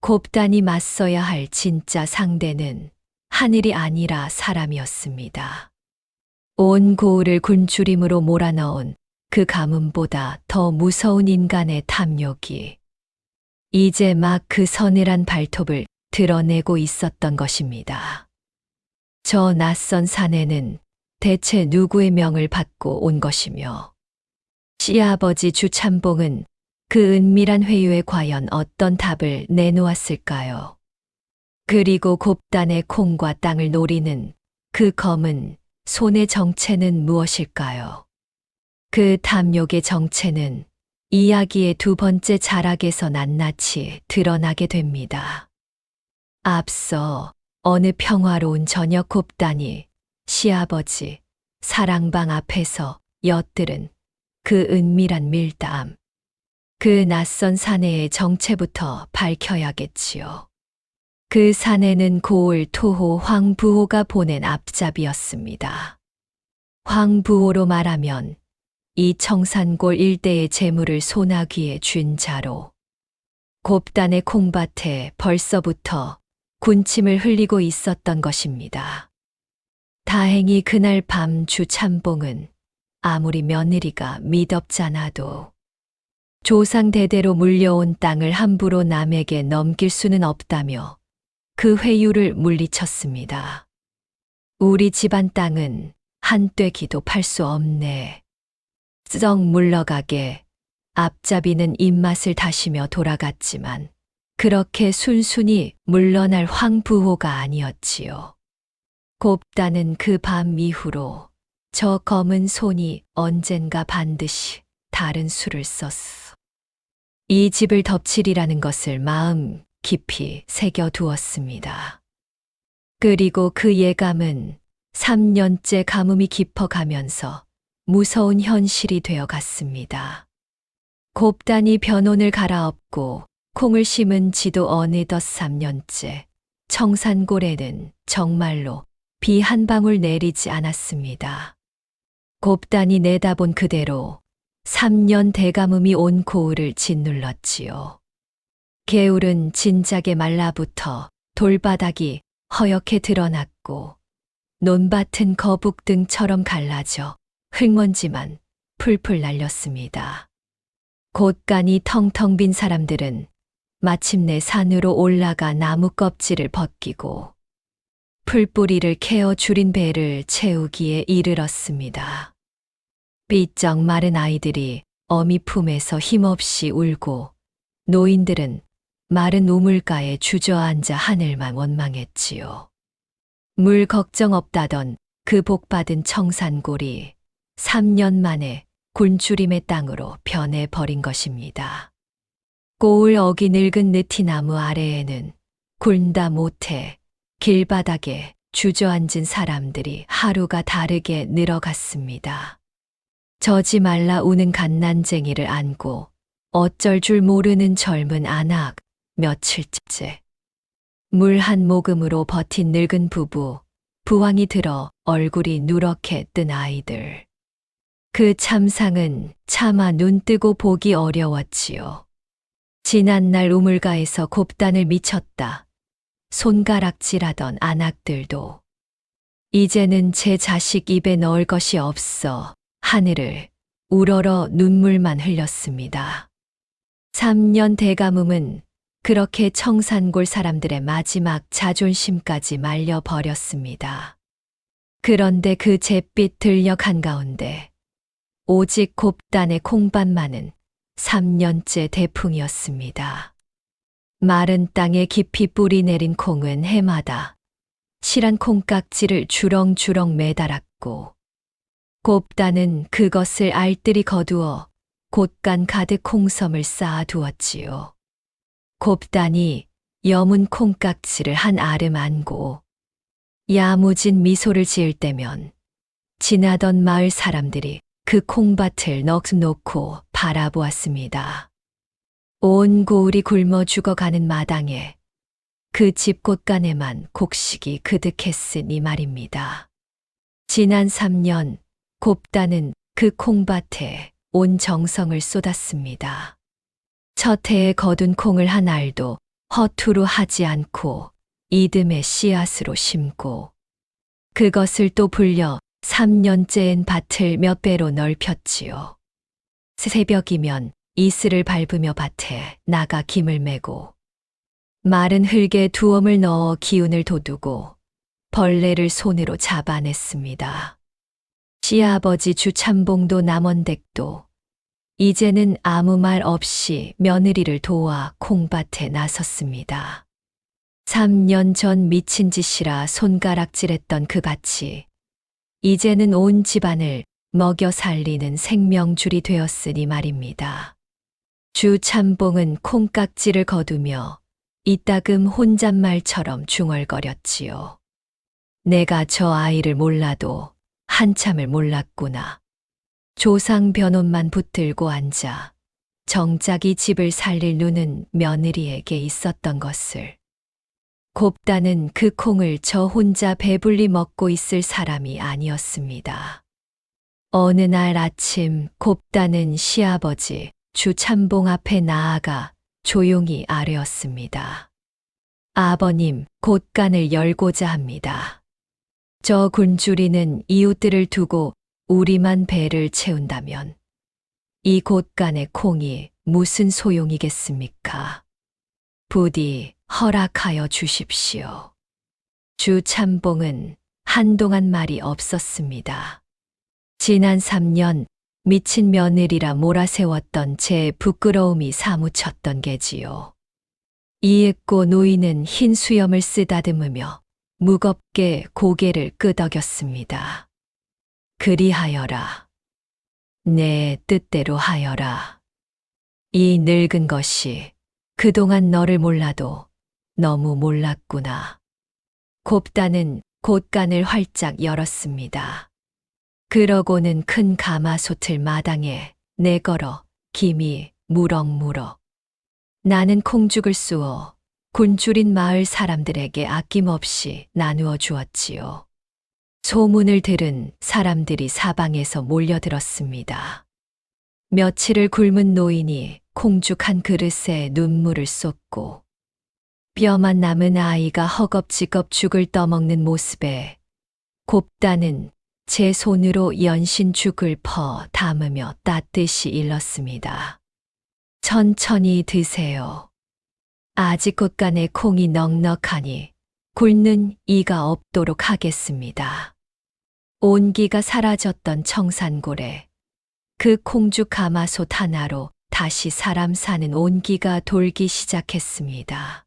곱단이 맞서야 할 진짜 상대는 하늘이 아니라 사람이었습니다. 온 고을을 굴주림으로 몰아넣은 그 가문보다 더 무서운 인간의 탐욕이 이제 막 그 서늘한 발톱을 드러내고 있었던 것입니다. 저 낯선 사내는 대체 누구의 명을 받고 온 것이며 시아버지 주참봉은 그 은밀한 회유에 과연 어떤 답을 내놓았을까요? 그리고 곱단의 콩과 땅을 노리는 그 검은 손의 정체는 무엇일까요? 그 탐욕의 정체는 이야기의 두 번째 자락에서 낱낱이 드러나게 됩니다. 앞서 어느 평화로운 저녁 곱단이 시아버지 사랑방 앞에서 엿들은 그 은밀한 밀담, 그 낯선 사내의 정체부터 밝혀야겠지요. 그 사내는 고을 토호 황부호가 보낸 앞잡이였습니다. 황부호로 말하면 이 청산골 일대의 재물을 소나귀에 쥔 자로 곱단의 콩밭에 벌써부터 군침을 흘리고 있었던 것입니다. 다행히 그날 밤 주참봉은 아무리 며느리가 미덥잖아도 조상 대대로 물려온 땅을 함부로 남에게 넘길 수는 없다며 그 회유를 물리쳤습니다. 우리 집안 땅은 한 떼기도 팔 수 없네. 썩 물러가게 앞잡이는 입맛을 다시며 돌아갔지만 그렇게 순순히 물러날 황부호가 아니었지요. 곱단은 그 밤 이후로 저 검은 손이 언젠가 반드시 다른 수를 썼어. 이 집을 덮치리라는 것을 마음 깊이 새겨두었습니다. 그리고 그 예감은 3년째 가뭄이 깊어가면서 무서운 현실이 되어 갔습니다. 곱단이 변혼을 갈아엎고 콩을 심은 지도 어느덧 3년째 청산골에는 정말로 비 한 방울 내리지 않았습니다. 곱단이 내다본 그대로 3년 대가뭄이 온 고을을 짓눌렀지요. 개울은 진작에 말라붙어 돌바닥이 허옇게 드러났고 논밭은 거북등처럼 갈라져 흙먼지만 풀풀 날렸습니다. 곳간이 텅텅 빈 사람들은 마침내 산으로 올라가 나무 껍질을 벗기고 풀뿌리를 캐어 줄인 배를 채우기에 이르렀습니다. 삐쩍 마른 아이들이 어미 품에서 힘없이 울고 노인들은 마른 우물가에 주저앉아 하늘만 원망했지요. 물 걱정 없다던 그 복받은 청산골이 3년 만에 굴주림의 땅으로 변해버린 것입니다. 고을 어기 늙은 느티나무 아래에는 굴다 못해 길바닥에 주저앉은 사람들이 하루가 다르게 늘어갔습니다. 저지 말라 우는 갓난쟁이를 안고 어쩔 줄 모르는 젊은 아낙 며칠째. 물 한 모금으로 버틴 늙은 부부, 부황이 들어 얼굴이 누렇게 뜬 아이들. 그 참상은 차마 눈 뜨고 보기 어려웠지요. 지난날 우물가에서 곱단을 미쳤다. 손가락질하던 아낙들도 이제는 제 자식 입에 넣을 것이 없어 하늘을 우러러 눈물만 흘렸습니다. 3년 대가뭄은 그렇게 청산골 사람들의 마지막 자존심까지 말려버렸습니다. 그런데 그 잿빛 들녘 한가운데 오직 곱단의 콩밭만은 3년째 대풍이었습니다. 마른 땅에 깊이 뿌리 내린 콩은 해마다 실한 콩깍지를 주렁주렁 매달았고 곱단은 그것을 알뜰히 거두어 곳간 가득 콩섬을 쌓아두었지요. 곱단이 여문 콩깍지를 한 아름 안고 야무진 미소를 지을 때면 지나던 마을 사람들이 그 콩밭을 넋 놓고 바라보았습니다. 온 고을이 굶어 죽어가는 마당에 그 집 곳간에만 곡식이 그득했으니 말입니다. 지난 3년 곱단은 그 콩밭에 온 정성을 쏟았습니다. 첫 해에 거둔 콩을 한 알도 허투루 하지 않고 이듬해 씨앗으로 심고 그것을 또 불려 3년째인 밭을 몇 배로 넓혔지요. 새벽이면 이슬을 밟으며 밭에 나가 김을 메고 마른 흙에 두엄을 넣어 기운을 돋우고 벌레를 손으로 잡아냈습니다. 시아버지 주참봉도 남원댁도 이제는 아무 말 없이 며느리를 도와 콩밭에 나섰습니다. 3년 전 미친 짓이라 손가락질했던 그 밭이 이제는 온 집안을 먹여 살리는 생명줄이 되었으니 말입니다. 주참봉은 콩깍지를 거두며 이따금 혼잣말처럼 중얼거렸지요. 내가 저 아이를 몰라도 한참을 몰랐구나. 조상 변혼만 붙들고 앉아 정작 이 집을 살릴 눈은 며느리에게 있었던 것을. 곱단은 그 콩을 저 혼자 배불리 먹고 있을 사람이 아니었습니다. 어느 날 아침 곱단은 시아버지 주참봉 앞에 나아가 조용히 아뢰었습니다. 아버님, 곳간을 열고자 합니다. 저 굶주리는 이웃들을 두고 우리만 배를 채운다면 이 곳간의 콩이 무슨 소용이겠습니까? 부디 허락하여 주십시오. 주참봉은 한동안 말이 없었습니다. 지난 3년 미친 며느리라 몰아세웠던 제 부끄러움이 사무쳤던 게지요. 이윽고 노인은 흰 수염을 쓰다듬으며 무겁게 고개를 끄덕였습니다. 그리하여라. 내 뜻대로 하여라. 이 늙은 것이 그동안 너를 몰라도 너무 몰랐구나. 곱단은 곳간을 활짝 열었습니다. 그러고는 큰 가마솥을 마당에 내걸어 김이 무럭무럭 나는 콩죽을 쑤어 굶주린 마을 사람들에게 아낌없이 나누어 주었지요. 소문을 들은 사람들이 사방에서 몰려들었습니다. 며칠을 굶은 노인이 콩죽 한 그릇에 눈물을 쏟고 뼈만 남은 아이가 허겁지겁 죽을 떠먹는 모습에 곱단은 제 손으로 연신 죽을 퍼 담으며 따뜻이 일렀습니다. 천천히 드세요. 아직 곳간에 콩이 넉넉하니 굶는 이가 없도록 하겠습니다. 온기가 사라졌던 청산골에 그 콩죽 가마솥 하나로 다시 사람 사는 온기가 돌기 시작했습니다.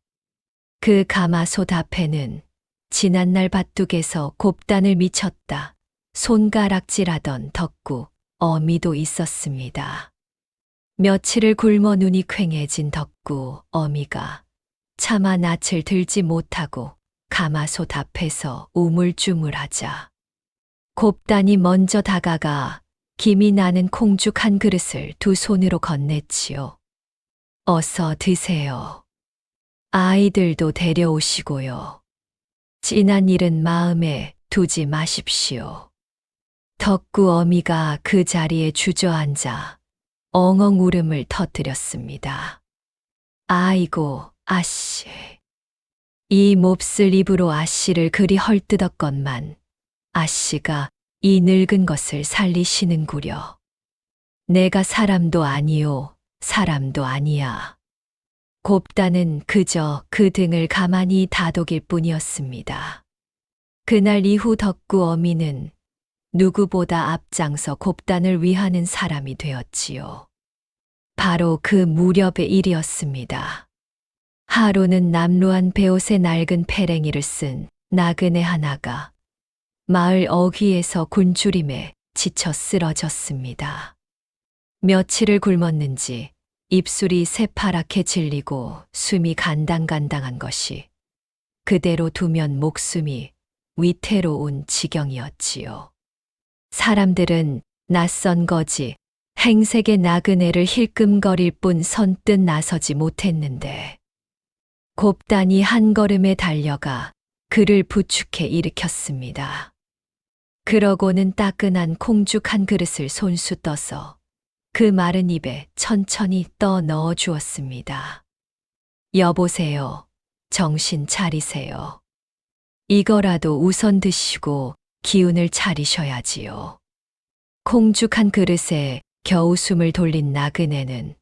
그 가마솥 앞에는 지난날 밭둑에서 곱단을 미쳤다 손가락질하던 덕구, 어미도 있었습니다. 며칠을 굶어 눈이 퀭해진 덕구, 어미가 차마 낯을 들지 못하고 가마솥 앞에서 우물쭈물하자 곱단이 먼저 다가가 김이 나는 콩죽 한 그릇을 두 손으로 건넸지요. 어서 드세요. 아이들도 데려오시고요. 지난 일은 마음에 두지 마십시오. 덕구 어미가 그 자리에 주저앉아 엉엉 울음을 터뜨렸습니다. 아이고, 아씨. 이 몹쓸 입으로 아씨를 그리 헐뜯었건만 아씨가 이 늙은 것을 살리시는구려. 내가 사람도 아니요, 사람도 아니야. 곱단은 그저 그 등을 가만히 다독일 뿐이었습니다. 그날 이후 덕구 어미는 누구보다 앞장서 곱단을 위하는 사람이 되었지요. 바로 그 무렵의 일이었습니다. 하루는 남루한 베옷에 낡은 페랭이를 쓴 나그네 하나가 마을 어귀에서 굶주림에 지쳐 쓰러졌습니다. 며칠을 굶었는지 입술이 새파랗게 질리고 숨이 간당간당한 것이 그대로 두면 목숨이 위태로운 지경이었지요. 사람들은 낯선 거지 행색의 나그네를 힐끔거릴 뿐 선뜻 나서지 못했는데 곱단이 한 걸음에 달려가 그를 부축해 일으켰습니다. 그러고는 따끈한 콩죽 한 그릇을 손수 떠서 그 마른 입에 천천히 떠 넣어 주었습니다. 여보세요. 정신 차리세요. 이거라도 우선 드시고 기운을 차리셔야지요. 콩죽 한 그릇에 겨우 숨을 돌린 나그네는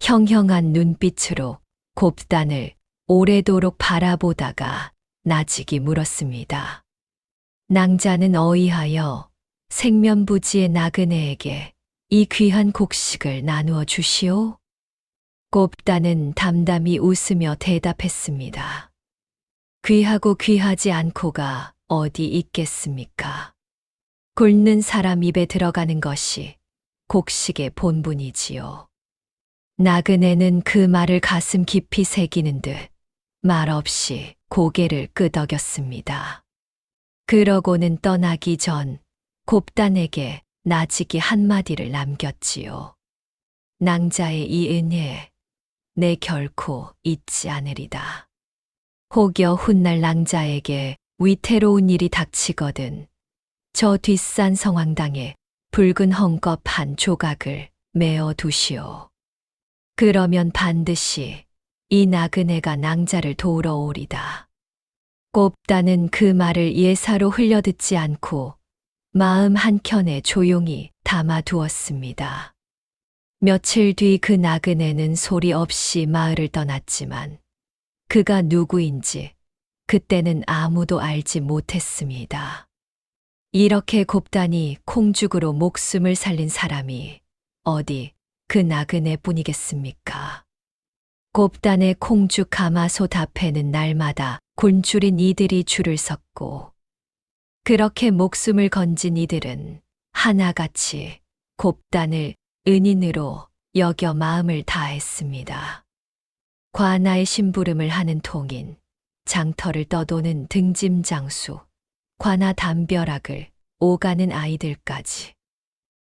형형한 눈빛으로 곱단을 오래도록 바라보다가 나직이 물었습니다. 낭자는 어이하여 생면부지의 나그네에게 이 귀한 곡식을 나누어 주시오. 곱단은 담담히 웃으며 대답했습니다. 귀하고 귀하지 않고가 어디 있겠습니까? 굶는 사람 입에 들어가는 것이 곡식의 본분이지요. 나그네는 그 말을 가슴 깊이 새기는 듯 말없이 고개를 끄덕였습니다. 그러고는 떠나기 전 곱단에게 나직이 한마디를 남겼지요. 낭자의 이 은혜 내 결코 잊지 않으리다. 혹여 훗날 낭자에게 위태로운 일이 닥치거든 저 뒷산 성황당에 붉은 헝겊 한 조각을 메어 두시오. 그러면 반드시 이 나그네가 낭자를 도우러 오리다. 곱단은 그 말을 예사로 흘려듣지 않고 마음 한켠에 조용히 담아두었습니다. 며칠 뒤 그 나그네는 소리 없이 마을을 떠났지만 그가 누구인지 그때는 아무도 알지 못했습니다. 이렇게 곱단이 콩죽으로 목숨을 살린 사람이 어디 그 나그네뿐이겠습니까? 곱단의 콩죽 가마솥 앞에는 날마다 곤줄인 이들이 줄을 섰고 그렇게 목숨을 건진 이들은 하나같이 곱단을 은인으로 여겨 마음을 다했습니다. 관아의 심부름을 하는 통인, 장터를 떠도는 등짐장수, 관아 담벼락을 오가는 아이들까지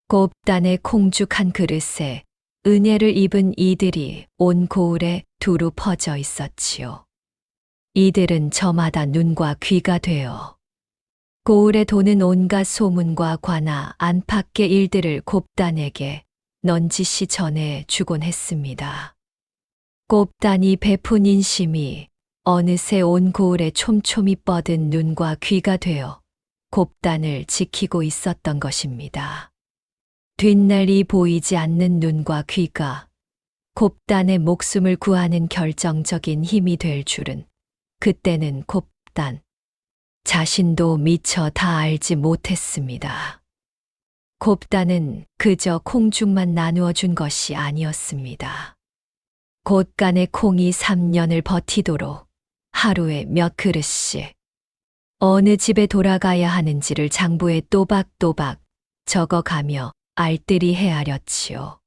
곱단의 콩죽 한 그릇에 은혜를 입은 이들이 온 고을에 두루 퍼져 있었지요. 이들은 저마다 눈과 귀가 되어 고을에 도는 온갖 소문과 관아 안팎의 일들을 곱단에게 넌지시 전해 주곤 했습니다. 곱단이 베푼 인심이 어느새 온 고을에 촘촘히 뻗은 눈과 귀가 되어 곱단을 지키고 있었던 것입니다. 뒷날이 보이지 않는 눈과 귀가 곱단의 목숨을 구하는 결정적인 힘이 될 줄은 그때는 곱단 자신도 미처 다 알지 못했습니다. 곱단은 그저 콩죽만 나누어 준 것이 아니었습니다. 곳간의 콩이 3년을 버티도록 하루에 몇 그릇씩 어느 집에 돌아가야 하는지를 장부에 또박또박 적어가며 알뜰히 헤아렸지요.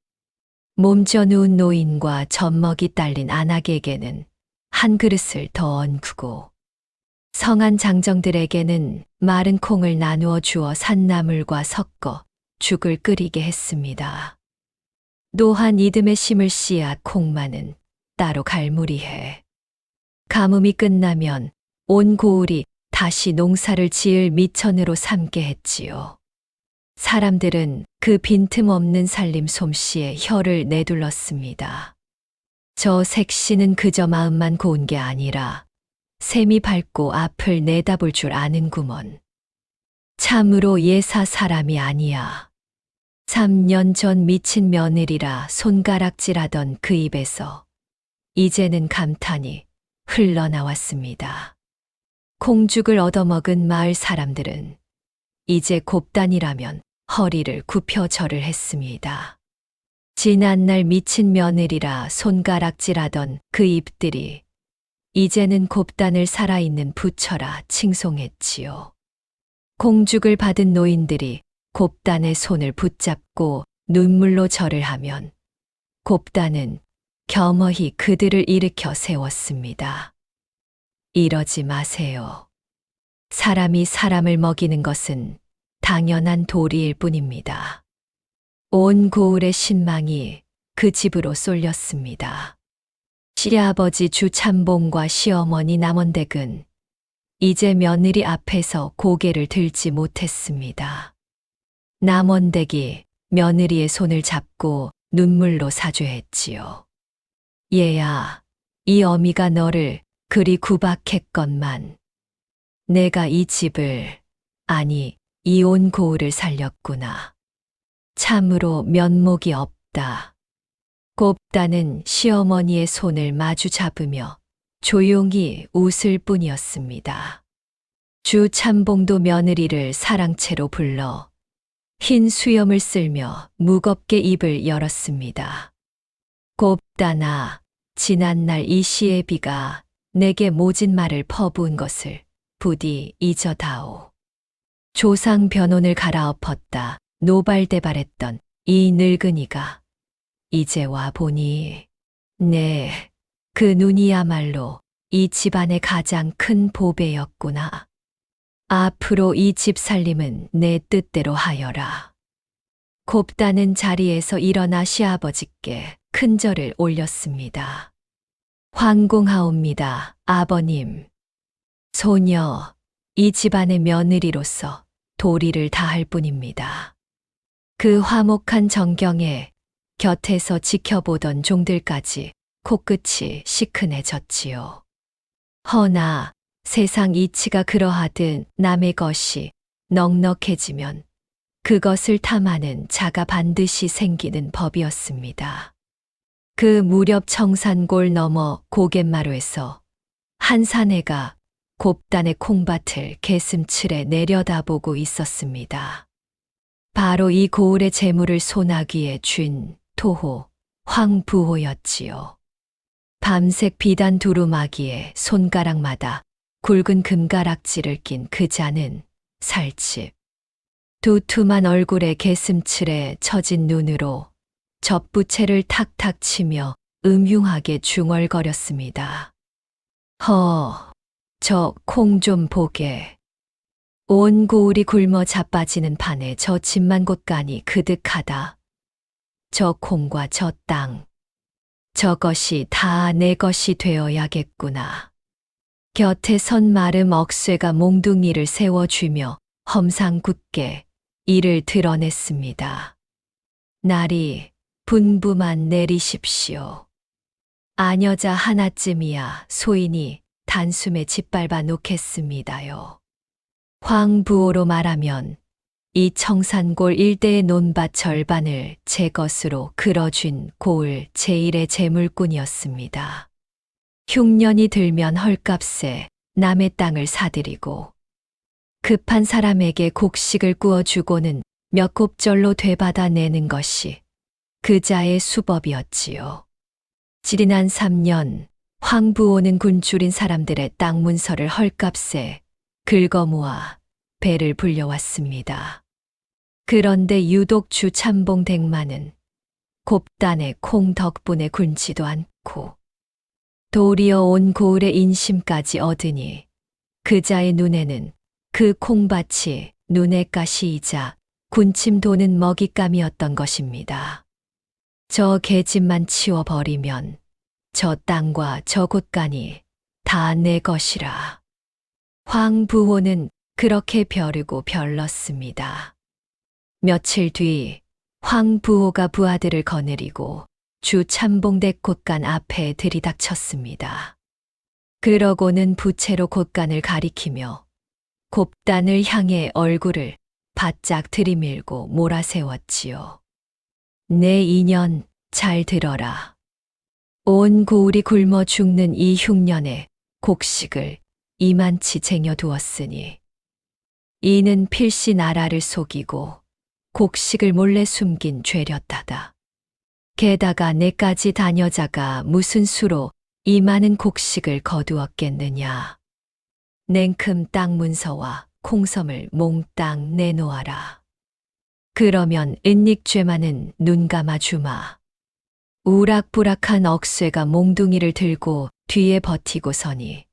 몸져 누운 노인과 젖먹이 딸린 아낙에게는 한 그릇을 더 얹고 성한 장정들에게는 마른 콩을 나누어 주어 산나물과 섞어 죽을 끓이게 했습니다. 노한 이듬해 심을 씨앗 콩만은 따로 갈무리해 가뭄이 끝나면 온 고을이 다시 농사를 지을 미천으로 삼게 했지요. 사람들은 그 빈틈없는 살림 솜씨에 혀를 내둘렀습니다. 저 색시는 그저 마음만 고운 게 아니라 샘이 밝고 앞을 내다볼 줄 아는구먼. 참으로 예사 사람이 아니야. 3년 전 미친 며느리라 손가락질하던 그 입에서 이제는 감탄이 흘러나왔습니다. 콩죽을 얻어먹은 마을 사람들은 이제 곱단이라면 허리를 굽혀 절을 했습니다. 지난날 미친 며느리라 손가락질하던 그 입들이 이제는 곱단을 살아있는 부처라 칭송했지요. 공죽을 받은 노인들이 곱단의 손을 붙잡고 눈물로 절을 하면 곱단은 겸허히 그들을 일으켜 세웠습니다. 이러지 마세요. 사람이 사람을 먹이는 것은 당연한 도리일 뿐입니다. 온 고을의 신망이 그 집으로 쏠렸습니다. 시아버지 주참봉과 시어머니 남원댁은 이제 며느리 앞에서 고개를 들지 못했습니다. 남원댁이 며느리의 손을 잡고 눈물로 사죄했지요. 얘야, 이 어미가 너를 그리 구박했건만 내가 이 집을, 아니 이 온 고을을 살렸구나. 참으로 면목이 없다. 곱단은 시어머니의 손을 마주 잡으며 조용히 웃을 뿐이었습니다. 주참봉도 며느리를 사랑채로 불러 흰 수염을 쓸며 무겁게 입을 열었습니다. 곱단아, 지난날 이 시애비가 내게 모진 말을 퍼부은 것을 부디 잊어다오. 조상 변혼을 갈아엎었다 노발대발했던 이 늙은이가 이제 와 보니 네, 그 눈이야말로 이 집안의 가장 큰 보배였구나. 앞으로 이 집 살림은 내 뜻대로 하여라. 곱단은 자리에서 일어나 시아버지께 큰 절을 올렸습니다. 황공하옵니다, 아버님. 소녀, 이 집안의 며느리로서 도리를 다할 뿐입니다. 그 화목한 정경에 곁에서 지켜보던 종들까지 코끝이 시큰해졌지요. 허나 세상 이치가 그러하듯 남의 것이 넉넉해지면 그것을 탐하는 자가 반드시 생기는 법이었습니다. 그 무렵 청산골 너머 고갯마루에서 한 사내가 곱단의 콩밭을 개슴츠레 내려다보고 있었습니다. 바로 이 고을의 재물을 소나기에 쥔 토호 황부호였지요. 밤색 비단 두루마기에 손가락마다 굵은 금가락지를 낀 그 자는 살집. 두툼한 얼굴에 개슴츠레 처진 눈으로 접부채를 탁탁 치며 음흉하게 중얼거렸습니다. 저 콩 좀 보게. 온 고을이 굶어 자빠지는 판에 저 집만 곳간이 그득하다. 저 콩과 저 땅. 저것이 다 내 것이 되어야겠구나. 곁에 선 마름 억쇠가 몽둥이를 세워주며 험상궂게 이를 드러냈습니다. 날이 분부만 내리십시오. 아녀자 하나쯤이야 소인이 단숨에 짓밟아 놓겠습니다요. 황부호로 말하면 이 청산골 일대의 논밭 절반을 제 것으로 끌어준 고을 제1의 재물꾼이었습니다. 흉년이 들면 헐값에 남의 땅을 사들이고 급한 사람에게 곡식을 구워주고는 몇 곱절로 되받아 내는 것이 그자의 수법이었지요. 지리난 3년 황부호는 굶주린 사람들의 땅 문서를 헐값에 긁어모아 배를 불려왔습니다. 그런데 유독 주참봉 댁만은 곱단의 콩 덕분에 굶지도 않고 도리어 온 고을의 인심까지 얻으니 그자의 눈에는 그 콩밭이 눈의 가시이자 군침 도는 먹잇감이었던 것입니다. 저 계집만 치워버리면 저 땅과 저 곳간이 다 내 것이라. 황부호는 그렇게 벼르고 별렀습니다. 며칠 뒤 황부호가 부하들을 거느리고 주참봉댁 곳간 앞에 들이닥쳤습니다. 그러고는 부채로 곳간을 가리키며 곱단을 향해 얼굴을 바짝 들이밀고 몰아세웠지요. 내 인연 잘 들어라. 온 고을이 굶어 죽는 이 흉년에 곡식을 이만치 쟁여두었으니 이는 필시 나라를 속이고 곡식을 몰래 숨긴 죄렸다다. 게다가 내까지 다녀자가 무슨 수로 이 많은 곡식을 거두었겠느냐. 냉큼 땅 문서와 콩섬을 몽땅 내놓아라. 그러면 은닉죄만은 눈 감아 주마. 우락부락한 억쇠가 몽둥이를 들고 뒤에 버티고 서니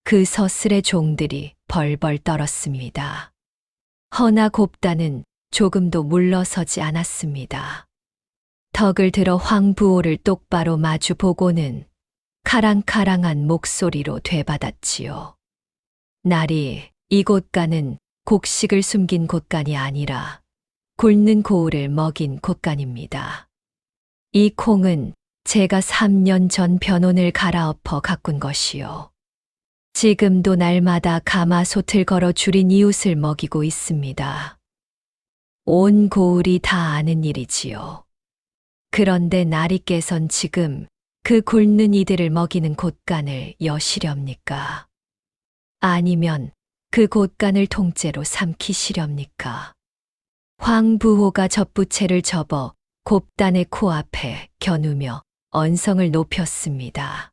그 서슬의 종들이 벌벌 떨었습니다. 허나 곱다는 조금도 물러서지 않았습니다. 턱을 들어 황부호를 똑바로 마주 보고는 카랑카랑한 목소리로 되받았지요. 날이 이 곳간은 곡식을 숨긴 곳간이 아니라 굶는 고우를 먹인 곳간입니다. 이 콩은 제가 3년 전 변온을 갈아엎어 가꾼 것이요. 지금도 날마다 가마솥을 걸어 줄인 이웃을 먹이고 있습니다. 온 고을이 다 아는 일이지요. 그런데 나리께선 지금 그 굶는 이들을 먹이는 곳간을 여시렵니까? 아니면 그 곳간을 통째로 삼키시렵니까? 황부호가 젖부채를 접어 곱단의 코앞에 겨누며 언성을 높였습니다.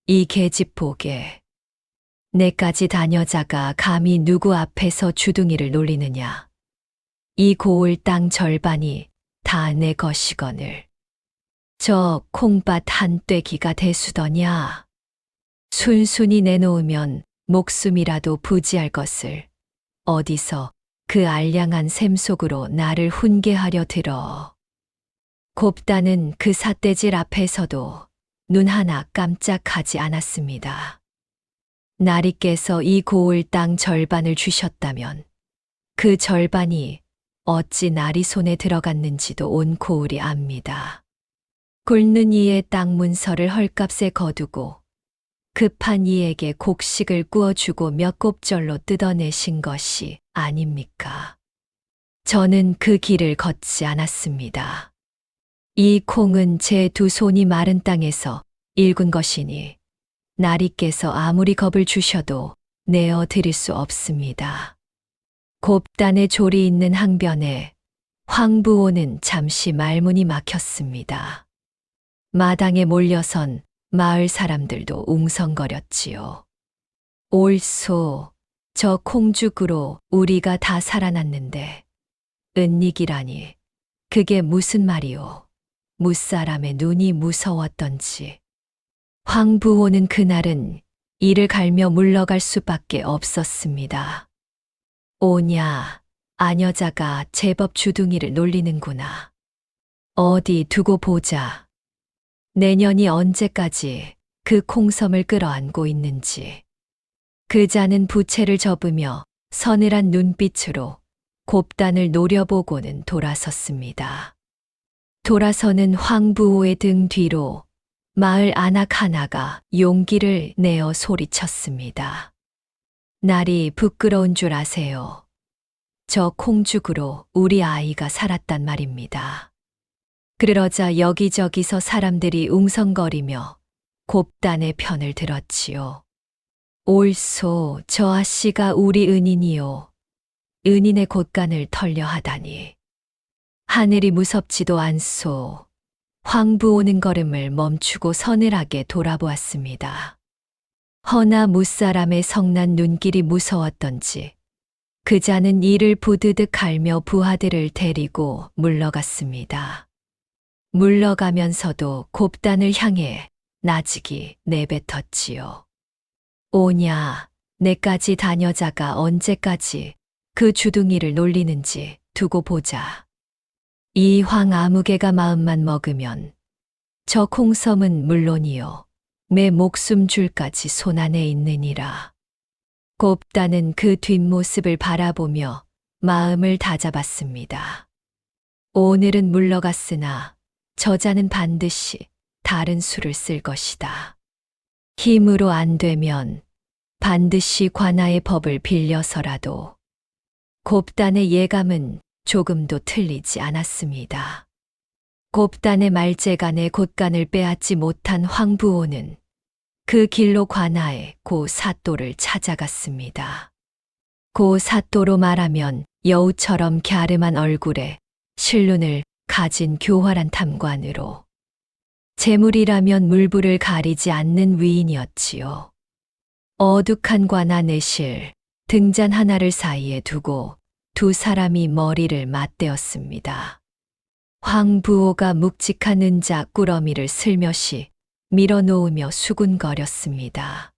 이 계집보게. 내까지 다녀자가 감히 누구 앞에서 주둥이를 놀리느냐. 이 고을 땅 절반이 다 내 것이거늘. 저 콩밭 한 떼기가 대수더냐. 순순히 내놓으면 목숨이라도 부지할 것을 어디서 그 알량한 샘 속으로 나를 훈계하려 들어. 곱다는 그 삿대질 앞에서도 눈 하나 깜짝하지 않았습니다. 나리께서 이 고을 땅 절반을 주셨다면 그 절반이 어찌 나리 손에 들어갔는지도 온 고을이 압니다. 굶는 이의 땅 문서를 헐값에 거두고 급한 이에게 곡식을 구워주고 몇 곱절로 뜯어내신 것이 아닙니까? 저는 그 길을 걷지 않았습니다. 이 콩은 제 두 손이 마른 땅에서 일군 것이니 나리께서 아무리 겁을 주셔도 내어 드릴 수 없습니다. 곱단의 졸이 있는 항변에 황부호는 잠시 말문이 막혔습니다. 마당에 몰려선 마을 사람들도 웅성거렸지요. 옳소, 저 콩죽으로 우리가 다 살아났는데 은닉이라니 그게 무슨 말이오. 무사람의 눈이 무서웠던지. 황부호는 그날은 이를 갈며 물러갈 수밖에 없었습니다. 오냐, 아녀자가 제법 주둥이를 놀리는구나. 어디 두고 보자. 내년이 언제까지 그 콩섬을 끌어안고 있는지. 그 자는 부채를 접으며 서늘한 눈빛으로 곱단을 노려보고는 돌아섰습니다. 돌아서는 황부호의 등 뒤로 마을 안악 하나가 용기를 내어 소리쳤습니다. 날이 부끄러운 줄 아세요. 저 콩죽으로 우리 아이가 살았단 말입니다. 그러자 여기저기서 사람들이 웅성거리며 곱단의 편을 들었지요. 옳소, 저 아씨가 우리 은인이요. 은인의 곳간을 털려 하다니. 하늘이 무섭지도 않소. 황부호는 걸음을 멈추고 서늘하게 돌아보았습니다. 허나 무사람의 성난 눈길이 무서웠던지 그 자는 이를 부드득 갈며 부하들을 데리고 물러갔습니다. 물러가면서도 곱단을 향해 나직이 내뱉었지요. 오냐, 내까지 다녀자가 언제까지 그 주둥이를 놀리는지 두고 보자. 이 황아무개가 마음만 먹으면 저 콩섬은 물론이요, 내 목숨 줄까지 손안에 있느니라. 곱다는 그 뒷모습을 바라보며 마음을 다잡았습니다. 오늘은 물러갔으나 저자는 반드시 다른 수를 쓸 것이다. 힘으로 안 되면 반드시 관아의 법을 빌려서라도. 곱단의 예감은 조금도 틀리지 않았습니다. 곱단의 말재간의 곳간을 빼앗지 못한 황부호는 그 길로 관아의 고 사또를 찾아갔습니다. 고 사또로 말하면 여우처럼 갸름한 얼굴에 실눈을 가진 교활한 탐관으로 재물이라면 물불을 가리지 않는 위인이었지요. 어둑한 관아 내실 등잔 하나를 사이에 두고 두 사람이 머리를 맞대었습니다. 황 부호가 묵직한 은자 꾸러미를 슬며시 밀어놓으며 수군거렸습니다.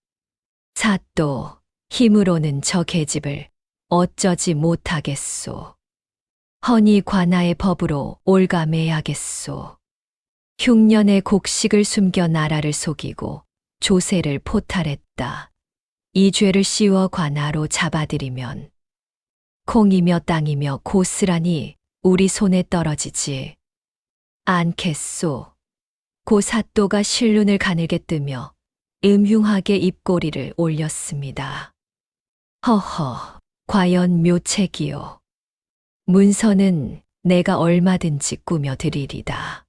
사또, 힘으로는 저 계집을 어쩌지 못하겠소. 허니 관아의 법으로 올가매야겠소. 흉년의 곡식을 숨겨 나라를 속이고 조세를 포탈했다. 이 죄를 씌워 관아로 잡아들이면 콩이며 땅이며 고스란히 우리 손에 떨어지지 않겠소. 고 사또가 실눈을 가늘게 뜨며 음흉하게 입꼬리를 올렸습니다. 허허, 과연 묘책이요. 문서는 내가 얼마든지 꾸며드리리다.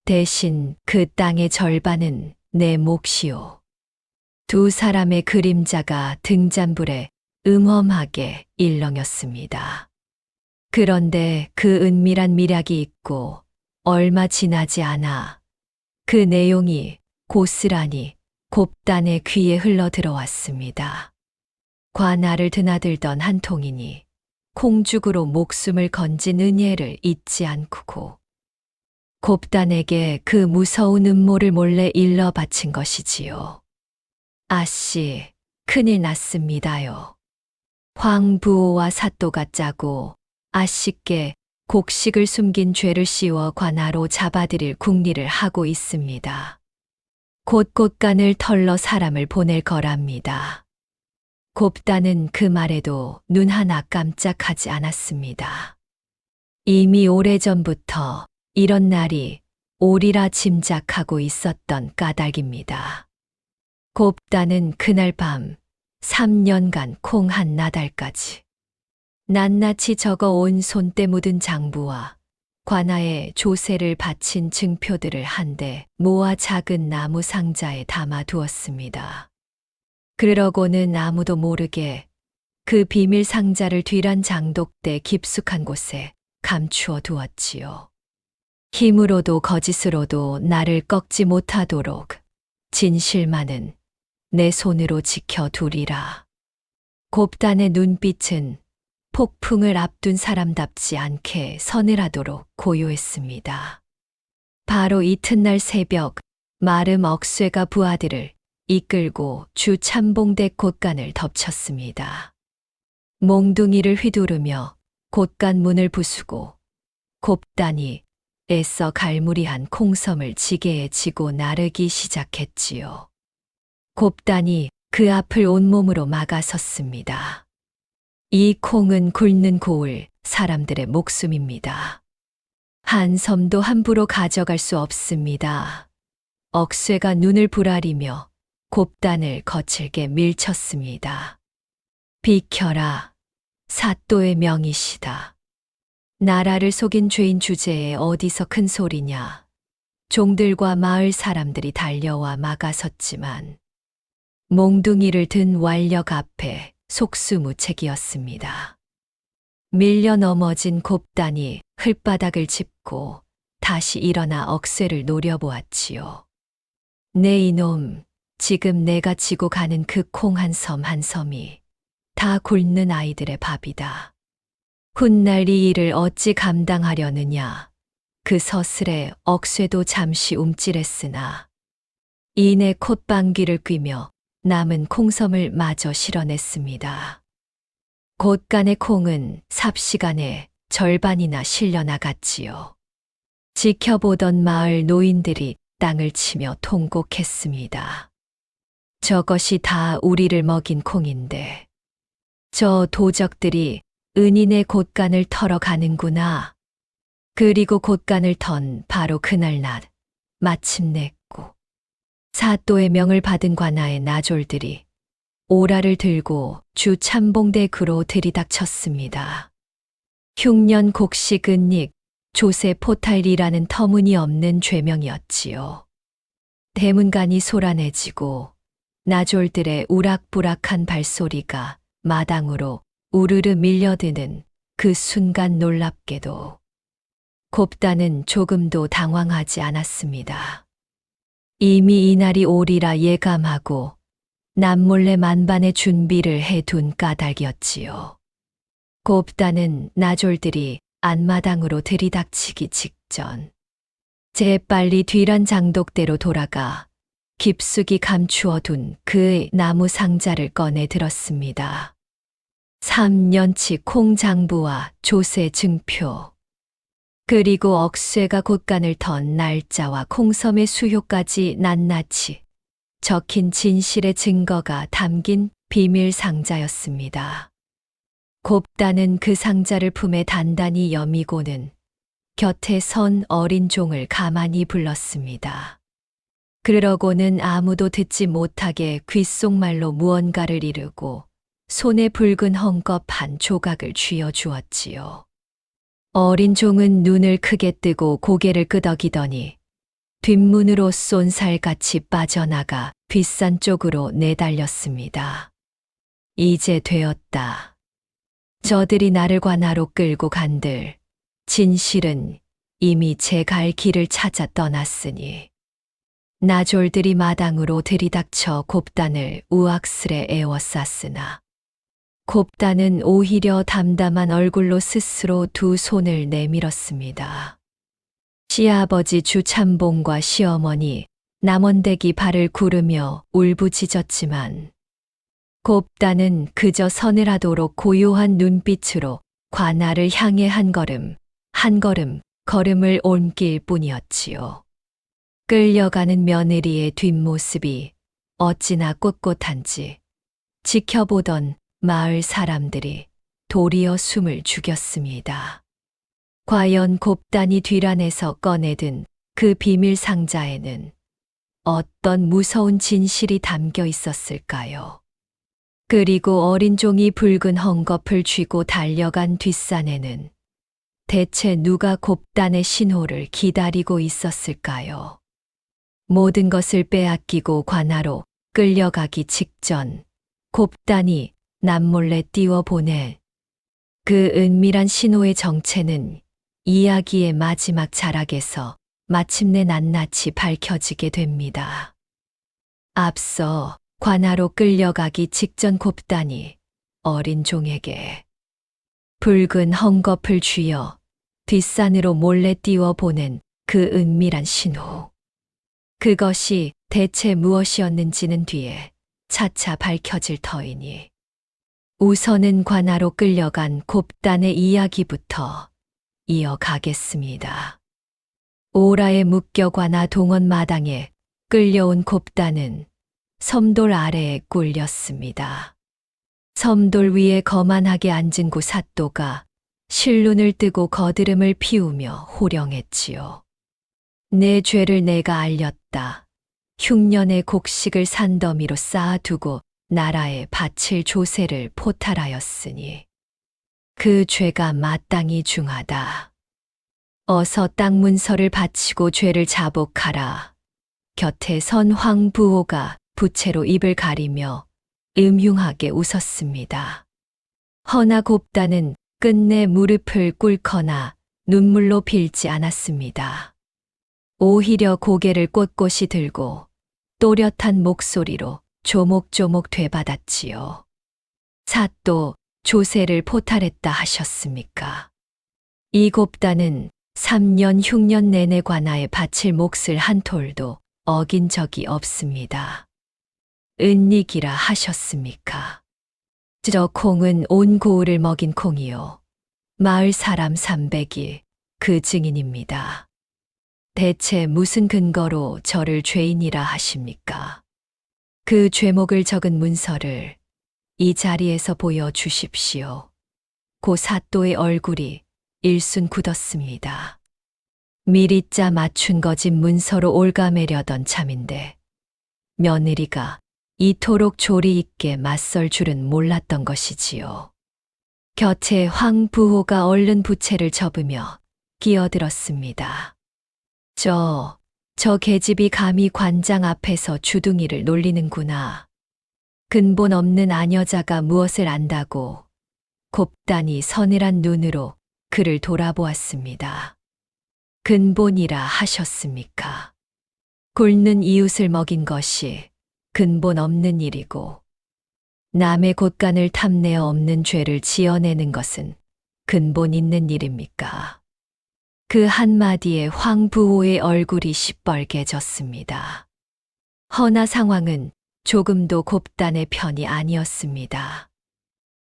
대신 그 땅의 절반은 내 몫이요. 두 사람의 그림자가 등잔불에 음험하게 일렁였습니다. 그런데 그 은밀한 미략이 있고 얼마 지나지 않아 그 내용이 고스란히 곱단의 귀에 흘러 들어왔습니다. 관아를 드나들던 한 통이니 콩죽으로 목숨을 건진 은혜를 잊지 않고 곱단에게 그 무서운 음모를 몰래 일러 바친 것이지요. 아씨, 큰일 났습니다요. 황부호와 사또가 짜고 아씨께 곡식을 숨긴 죄를 씌워 관아로 잡아들일 궁리를 하고 있습니다. 곧 곳간을 털러 사람을 보낼 거랍니다. 곱단은 그 말에도 눈 하나 깜짝하지 않았습니다. 이미 오래전부터 이런 날이 오리라 짐작하고 있었던 까닭입니다. 곱단은 그날 밤 3년간 콩 한 나달까지 낱낱이 적어온 손때 묻은 장부와 관아에 조세를 바친 증표들을 한데 모아 작은 나무 상자에 담아 두었습니다. 그러고는 아무도 모르게 그 비밀 상자를 뒤란 장독대 깊숙한 곳에 감추어 두었지요. 힘으로도 거짓으로도 나를 꺾지 못하도록 진실만은 내 손으로 지켜두리라. 곱단의 눈빛은 폭풍을 앞둔 사람답지 않게 서늘하도록 고요했습니다. 바로 이튿날 새벽 마름 억쇠가 부하들을 이끌고 주 참봉대 곳간을 덮쳤습니다. 몽둥이를 휘두르며 곳간 문을 부수고 곱단이 애써 갈무리한 콩섬을 지게에 지고 나르기 시작했지요. 곱단이 그 앞을 온몸으로 막아섰습니다. 이 콩은 굵는 고을 사람들의 목숨입니다. 한 섬도 함부로 가져갈 수 없습니다. 억쇠가 눈을 부라리며 곱단을 거칠게 밀쳤습니다. 비켜라. 사또의 명이시다. 나라를 속인 죄인 주제에 어디서 큰 소리냐. 종들과 마을 사람들이 달려와 막아섰지만 몽둥이를 든 완력 앞에 속수무책이었습니다. 밀려 넘어진 곱단이 흙바닥을 짚고 다시 일어나 억쇠를 노려보았지요. 네 이놈, 지금 내가 지고 가는 그 콩 한 섬 한 섬이 다 굶는 아이들의 밥이다. 훗날 이 일을 어찌 감당하려느냐. 그 서슬에 억쇠도 잠시 움찔했으나 이내 콧방귀를 뀌며 남은 콩섬을 마저 실어냈습니다. 곳간의 콩은 삽시간에 절반이나 실려나갔지요. 지켜보던 마을 노인들이 땅을 치며 통곡했습니다. 저것이 다 우리를 먹인 콩인데 저 도적들이 은인의 곳간을 털어 가는구나. 그리고 곳간을 턴 바로 그날 낮 마침내 사또의 명을 받은 관아의 나졸들이 오라를 들고 주 참봉대 그로 들이닥쳤습니다. 흉년 곡식 은닉 조세 포탈이라는 터무니없는 죄명이었지요. 대문간이 소란해지고 나졸들의 우락부락한 발소리가 마당으로 우르르 밀려드는 그 순간 놀랍게도 곱다는 조금도 당황하지 않았습니다. 이미 이날이 오리라 예감하고 남몰래 만반의 준비를 해둔 까닭이었지요. 곱다는 나졸들이 안마당으로 들이닥치기 직전 재빨리 뒤란 장독대로 돌아가 깊숙이 감추어둔 그의 나무 상자를 꺼내 들었습니다. 3년치 콩장부와 조세 증표, 그리고 억쇠가 곶간을 턴 날짜와 콩섬의 수효까지 낱낱이 적힌 진실의 증거가 담긴 비밀 상자였습니다. 곱다는 그 상자를 품에 단단히 여미고는 곁에 선 어린 종을 가만히 불렀습니다. 그러고는 아무도 듣지 못하게 귓속말로 무언가를 이르고 손에 붉은 헝겊한 조각을 쥐어 주었지요. 어린 종은 눈을 크게 뜨고 고개를 끄덕이더니 뒷문으로 쏜살같이 빠져나가 뒷산 쪽으로 내달렸습니다. 이제 되었다. 저들이 나를 관하로 끌고 간들 진실은 이미 제 갈 길을 찾아 떠났으니 나졸들이 마당으로 들이닥쳐 곱단을 우악스레 에워쌌으나 곱단은 오히려 담담한 얼굴로 스스로 두 손을 내밀었습니다. 시아버지 주참봉과 시어머니 남원댁이 발을 구르며 울부짖었지만 곱단은 그저 서늘하도록 고요한 눈빛으로 관아를 향해 한 걸음 걸음을 옮길 뿐이었지요. 끌려가는 며느리의 뒷모습이 어찌나 꼿꼿한지 지켜보던 마을 사람들이 도리어 숨을 죽였습니다. 과연 곱단이 뒤란에서 꺼내든 그 비밀 상자에는 어떤 무서운 진실이 담겨 있었을까요? 그리고 어린 종이 붉은 헝겊을 쥐고 달려간 뒷산에는 대체 누가 곱단의 신호를 기다리고 있었을까요? 모든 것을 빼앗기고 관아로 끌려가기 직전 곱단이 남몰래 띄워보낼 그 은밀한 신호의 정체는 이야기의 마지막 자락에서 마침내 낱낱이 밝혀지게 됩니다. 앞서 관아로 끌려가기 직전 곱단이 어린 종에게 붉은 헝겊을 쥐어 뒷산으로 몰래 띄워보낸 그 은밀한 신호. 그것이 대체 무엇이었는지는 뒤에 차차 밝혀질 터이니 우선은 관아로 끌려간 곱단의 이야기부터 이어가겠습니다. 오라에 묶여 관아 동원 마당에 끌려온 곱단은 섬돌 아래에 꿀렸습니다. 섬돌 위에 거만하게 앉은 고 사또가 실눈을 뜨고 거드름을 피우며 호령했지요. 내 죄를 내가 알렸다. 흉년의 곡식을 산더미로 쌓아두고 나라에 바칠 조세를 포탈하였으니 그 죄가 마땅히 중하다. 어서 땅 문서를 바치고 죄를 자복하라. 곁에 선 황부호가 부채로 입을 가리며 음흉하게 웃었습니다. 허나 곱단은 끝내 무릎을 꿇거나 눈물로 빌지 않았습니다. 오히려 고개를 꼿꼿이 들고 또렷한 목소리로 조목조목 되받았지요. 사또, 조세를 포탈했다 하셨습니까? 이 곱단은 3년 흉년 내내 관아에 바칠 몫을 한 톨도 어긴 적이 없습니다. 은닉이라 하셨습니까? 저 콩은 온 고을을 먹인 콩이요. 마을 사람 300일 그 증인입니다. 대체 무슨 근거로 저를 죄인이라 하십니까? 그 죄목을 적은 문서를 이 자리에서 보여주십시오. 고 사또의 얼굴이 일순 굳었습니다. 미리 짜 맞춘 거짓 문서로 올가매려던 참인데 며느리가 이토록 조리 있게 맞설 줄은 몰랐던 것이지요. 곁에 황 부호가 얼른 부채를 접으며 끼어들었습니다. 저 계집이 감히 관장 앞에서 주둥이를 놀리는구나. 근본 없는 아녀자가 무엇을 안다고 곱단이 서늘한 눈으로 그를 돌아보았습니다. 근본이라 하셨습니까? 굶는 이웃을 먹인 것이 근본 없는 일이고 남의 곳간을 탐내어 없는 죄를 지어내는 것은 근본 있는 일입니까? 그 한마디에 황 부호의 얼굴이 시뻘개졌습니다. 허나 상황은 조금도 곱단의 편이 아니었습니다.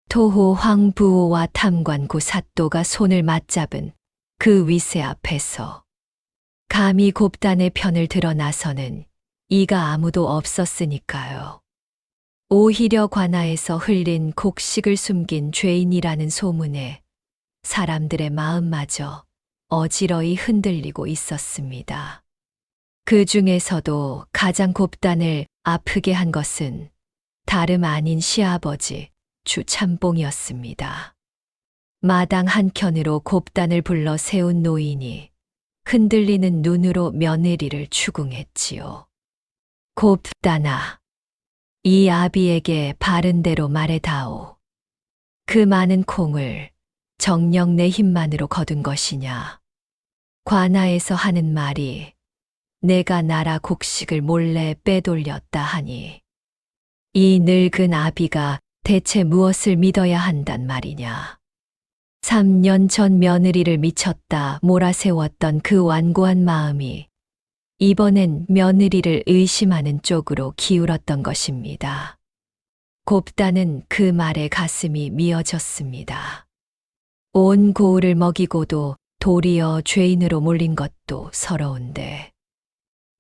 토호 황 부호와 탐관구 사또가 손을 맞잡은 그 위세 앞에서 감히 곱단의 편을 들어 나서는 이가 아무도 없었으니까요. 오히려 관아에서 흘린 곡식을 숨긴 죄인이라는 소문에 사람들의 마음마저 어지러이 흔들리고 있었습니다. 그 중에서도 가장 곱단을 아프게 한 것은 다름 아닌 시아버지 주참봉이었습니다. 마당 한켠으로 곱단을 불러 세운 노인이 흔들리는 눈으로 며느리를 추궁했지요. 곱단아, 이 아비에게 바른대로 말해다오. 그 많은 콩을 정녕 내 힘만으로 거둔 것이냐. 관아에서 하는 말이 내가 나라 곡식을 몰래 빼돌렸다 하니 이 늙은 아비가 대체 무엇을 믿어야 한단 말이냐. 3년 전 며느리를 미쳤다 몰아세웠던 그 완고한 마음이 이번엔 며느리를 의심하는 쪽으로 기울었던 것입니다. 곱단은 그 말에 가슴이 미어졌습니다. 온 고을을 먹이고도 도리어 죄인으로 몰린 것도 서러운데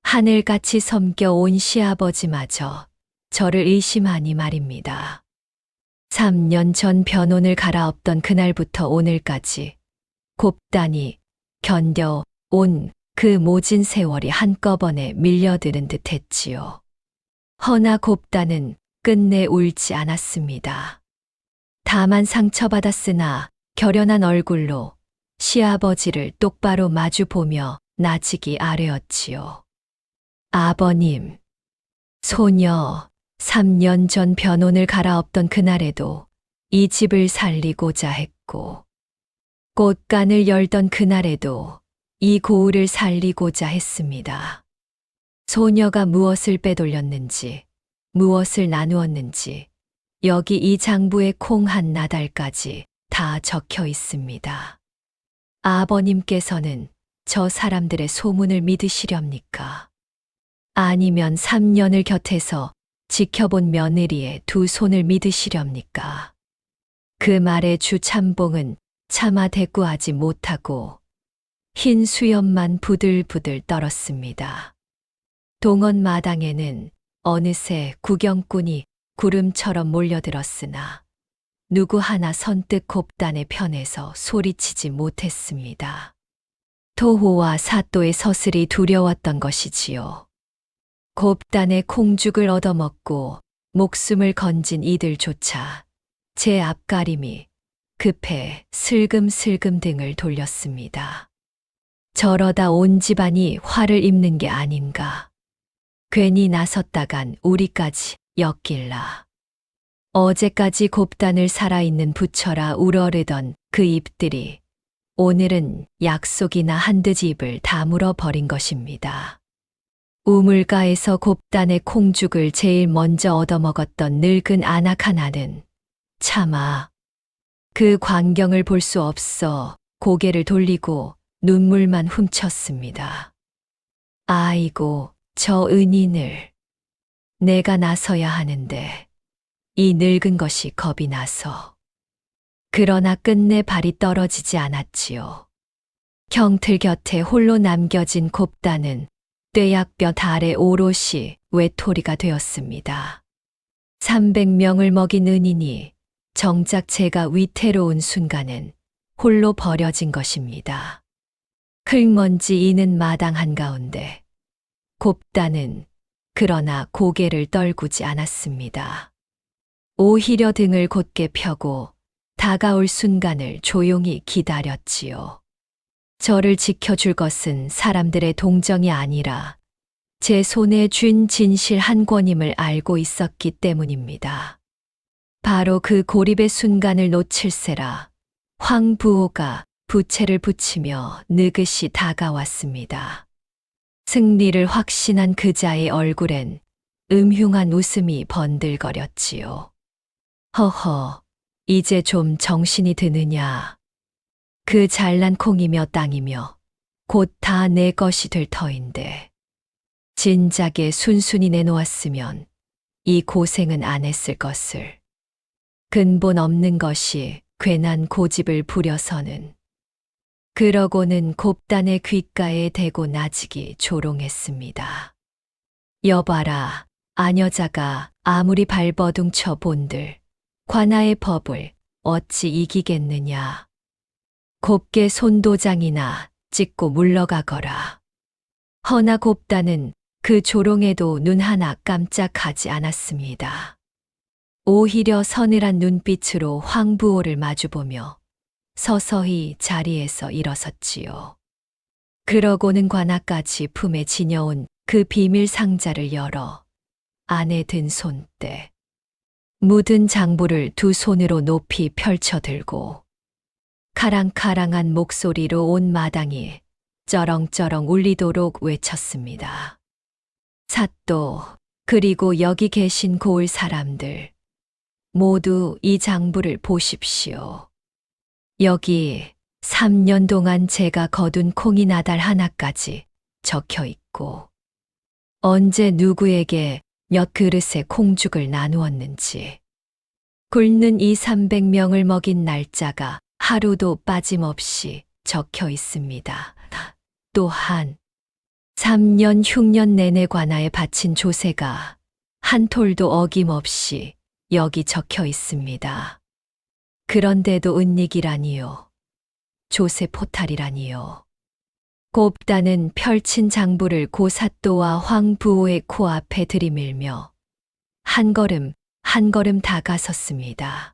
하늘같이 섬겨온 시아버지마저 저를 의심하니 말입니다. 3년 전 변혼을 갈아엎던 그날부터 오늘까지 곱단이 견뎌온 그 모진 세월이 한꺼번에 밀려드는 듯 했지요. 허나 곱단은 끝내 울지 않았습니다. 다만 상처받았으나 결연한 얼굴로 시아버지를 똑바로 마주보며 나지기 아뢰었지요. 아버님, 소녀 3년 전 변혼을 갈아엎던 그날에도 이 집을 살리고자 했고 꽃간을 열던 그날에도 이 고을을 살리고자 했습니다. 소녀가 무엇을 빼돌렸는지, 무엇을 나누었는지 여기 이 장부의 콩 한 나달까지 다 적혀 있습니다. 아버님께서는 저 사람들의 소문을 믿으시렵니까? 아니면 3년을 곁에서 지켜본 며느리의 두 손을 믿으시렵니까? 그 말에 주참봉은 차마 대꾸하지 못하고 흰 수염만 부들부들 떨었습니다. 동원 마당에는 어느새 구경꾼이 구름처럼 몰려들었으나 누구 하나 선뜻 곱단의 편에서 소리치지 못했습니다. 토호와 사또의 서슬이 두려웠던 것이지요. 곱단의 콩죽을 얻어먹고 목숨을 건진 이들조차 제 앞가림이 급해 슬금슬금 등을 돌렸습니다. 저러다 온 집안이 화를 입는 게 아닌가. 괜히 나섰다간 우리까지 엮일라. 어제까지 곱단을 살아있는 부처라 우러르던 그 입들이 오늘은 약속이나 한듯 입을 다물어 버린 것입니다. 우물가에서 곱단의 콩죽을 제일 먼저 얻어먹었던 늙은 아낙 하나는 차마 그 광경을 볼 수 없어 고개를 돌리고 눈물만 훔쳤습니다. 아이고, 저 은인을 내가 나서야 하는데 이 늙은 것이 겁이 나서. 그러나 끝내 발이 떨어지지 않았지요. 경틀 곁에 홀로 남겨진 곱단은 뙤약볕 아래 오롯이 외톨이가 되었습니다. 300명을 먹인 은인이 정작 제가 위태로운 순간엔 홀로 버려진 것입니다. 흙먼지 이는 마당 한가운데 곱단은 그러나 고개를 떨구지 않았습니다. 오히려 등을 곧게 펴고 다가올 순간을 조용히 기다렸지요. 저를 지켜줄 것은 사람들의 동정이 아니라 제 손에 쥔 진실 한 권임을 알고 있었기 때문입니다. 바로 그 고립의 순간을 놓칠세라 황부호가 부채를 붙이며 느긋이 다가왔습니다. 승리를 확신한 그자의 얼굴엔 음흉한 웃음이 번들거렸지요. 허허, 이제 좀 정신이 드느냐. 그 잘난 콩이며 땅이며 곧 다 내 것이 될 터인데 진작에 순순히 내놓았으면 이 고생은 안 했을 것을. 근본 없는 것이 괜한 고집을 부려서는. 그러고는 곱단의 귓가에 대고 나직이 조롱했습니다. 여봐라, 아녀자가 아무리 발버둥쳐 본들 관아의 법을 어찌 이기겠느냐. 곱게 손도장이나 찍고 물러가거라. 허나 곱단은 그 조롱에도 눈 하나 깜짝하지 않았습니다. 오히려 서늘한 눈빛으로 황부호를 마주보며 서서히 자리에서 일어섰지요. 그러고는 관아까지 품에 지녀온 그 비밀 상자를 열어 안에 든 손대 묻은 장부를 두 손으로 높이 펼쳐 들고 카랑카랑한 목소리로 온 마당이 쩌렁쩌렁 울리도록 외쳤습니다. 사또, 그리고 여기 계신 고을 사람들, 모두 이 장부를 보십시오. 여기 3년 동안 제가 거둔 콩이 나달 하나까지 적혀 있고, 언제 누구에게 몇 그릇의 콩죽을 나누었는지, 굶는 이 300명을 먹인 날짜가 하루도 빠짐없이 적혀 있습니다. 또한 3년 흉년 내내 관아에 바친 조세가 한 톨도 어김없이 여기 적혀 있습니다. 그런데도 은닉이라니요. 조세 포탈이라니요. 곱다는 펼친 장부를 고사또와 황부호의 코앞에 들이밀며 한 걸음 한 걸음 다가섰습니다.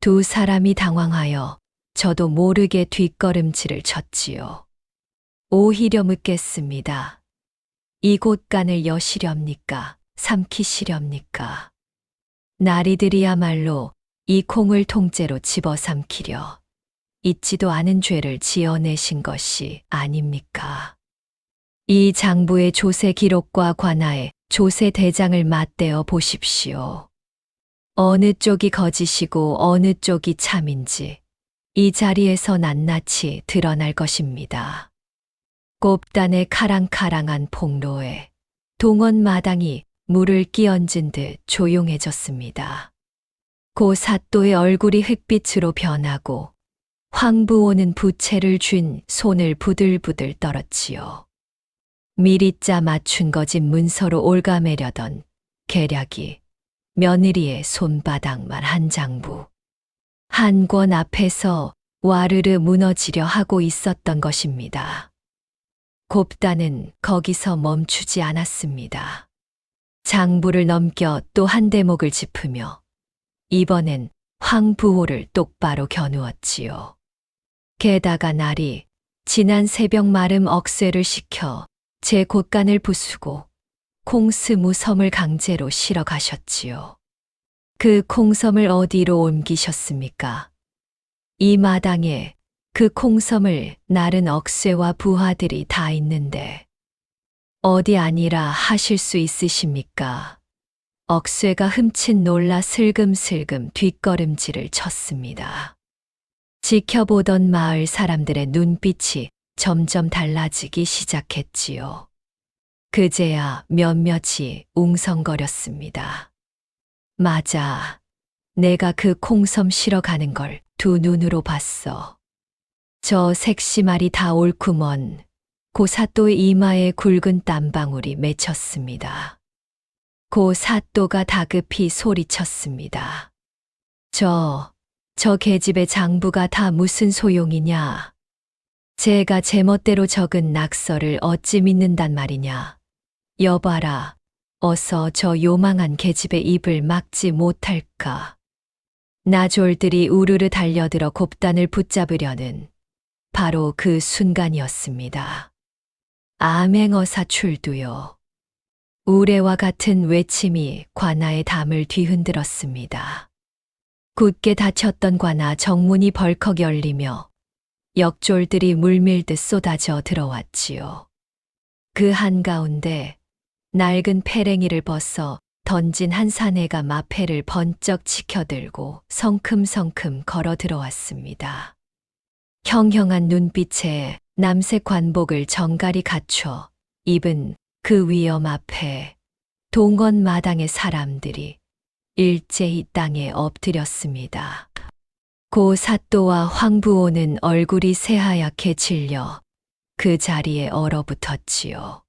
두 사람이 당황하여 저도 모르게 뒷걸음질을 쳤지요. 오히려 묻겠습니다. 이 곳간을 여시렵니까? 삼키시렵니까? 나리들이야말로 이 콩을 통째로 집어삼키려 잊지도 않은 죄를 지어내신 것이 아닙니까? 이 장부의 조세 기록과 관하에 조세 대장을 맞대어 보십시오. 어느 쪽이 거짓이고 어느 쪽이 참인지 이 자리에서 낱낱이 드러날 것입니다. 곱단의 카랑카랑한 폭로에 동원 마당이 물을 끼얹은 듯 조용해졌습니다. 고 사또의 얼굴이 흑빛으로 변하고 황부호는 부채를 쥔 손을 부들부들 떨었지요. 미리짜 맞춘 거짓 문서로 올가매려던 계략이 며느리의 손바닥만 한 장부, 한 권 앞에서 와르르 무너지려 하고 있었던 것입니다. 곱단은 거기서 멈추지 않았습니다. 장부를 넘겨 또 한 대목을 짚으며 이번엔 황부호를 똑바로 겨누었지요. 게다가 날이 지난 새벽 마름 억쇠를 시켜 제 곳간을 부수고 콩스무섬을 강제로 실어 가셨지요. 그 콩섬을 어디로 옮기셨습니까? 이 마당에 그 콩섬을 나른 억쇠와 부하들이 다 있는데 어디 아니라 하실 수 있으십니까? 억쇠가 흠칫 놀라 슬금슬금 뒷걸음질을 쳤습니다. 지켜보던 마을 사람들의 눈빛이 점점 달라지기 시작했지요. 그제야 몇몇이 웅성거렸습니다. 맞아. 내가 그 콩섬 실어 가는 걸 두 눈으로 봤어. 저 색시말이 다 옳구먼. 고 사또의 이마에 굵은 땀방울이 맺혔습니다. 고 사또가 다급히 소리쳤습니다. 저 계집의 장부가 다 무슨 소용이냐. 제가 제멋대로 적은 낙서를 어찌 믿는단 말이냐. 여봐라, 어서 저 요망한 계집의 입을 막지 못할까. 나졸들이 우르르 달려들어 곱단을 붙잡으려는 바로 그 순간이었습니다. 암행어사 출두요. 우레와 같은 외침이 관아의 담을 뒤흔들었습니다. 굳게 닫혔던 관아 정문이 벌컥 열리며 역졸들이 물밀듯 쏟아져 들어왔지요. 그 한가운데 낡은 패랭이를 벗어 던진 한 사내가 마패를 번쩍 치켜들고 성큼성큼 걸어 들어왔습니다. 형형한 눈빛에 남색 관복을 정갈이 갖춰 입은 그 위엄 앞에 동원 마당의 사람들이 일제히 땅에 엎드렸습니다. 고 사또와 황부오는 얼굴이 새하얗게 질려 그 자리에 얼어붙었지요.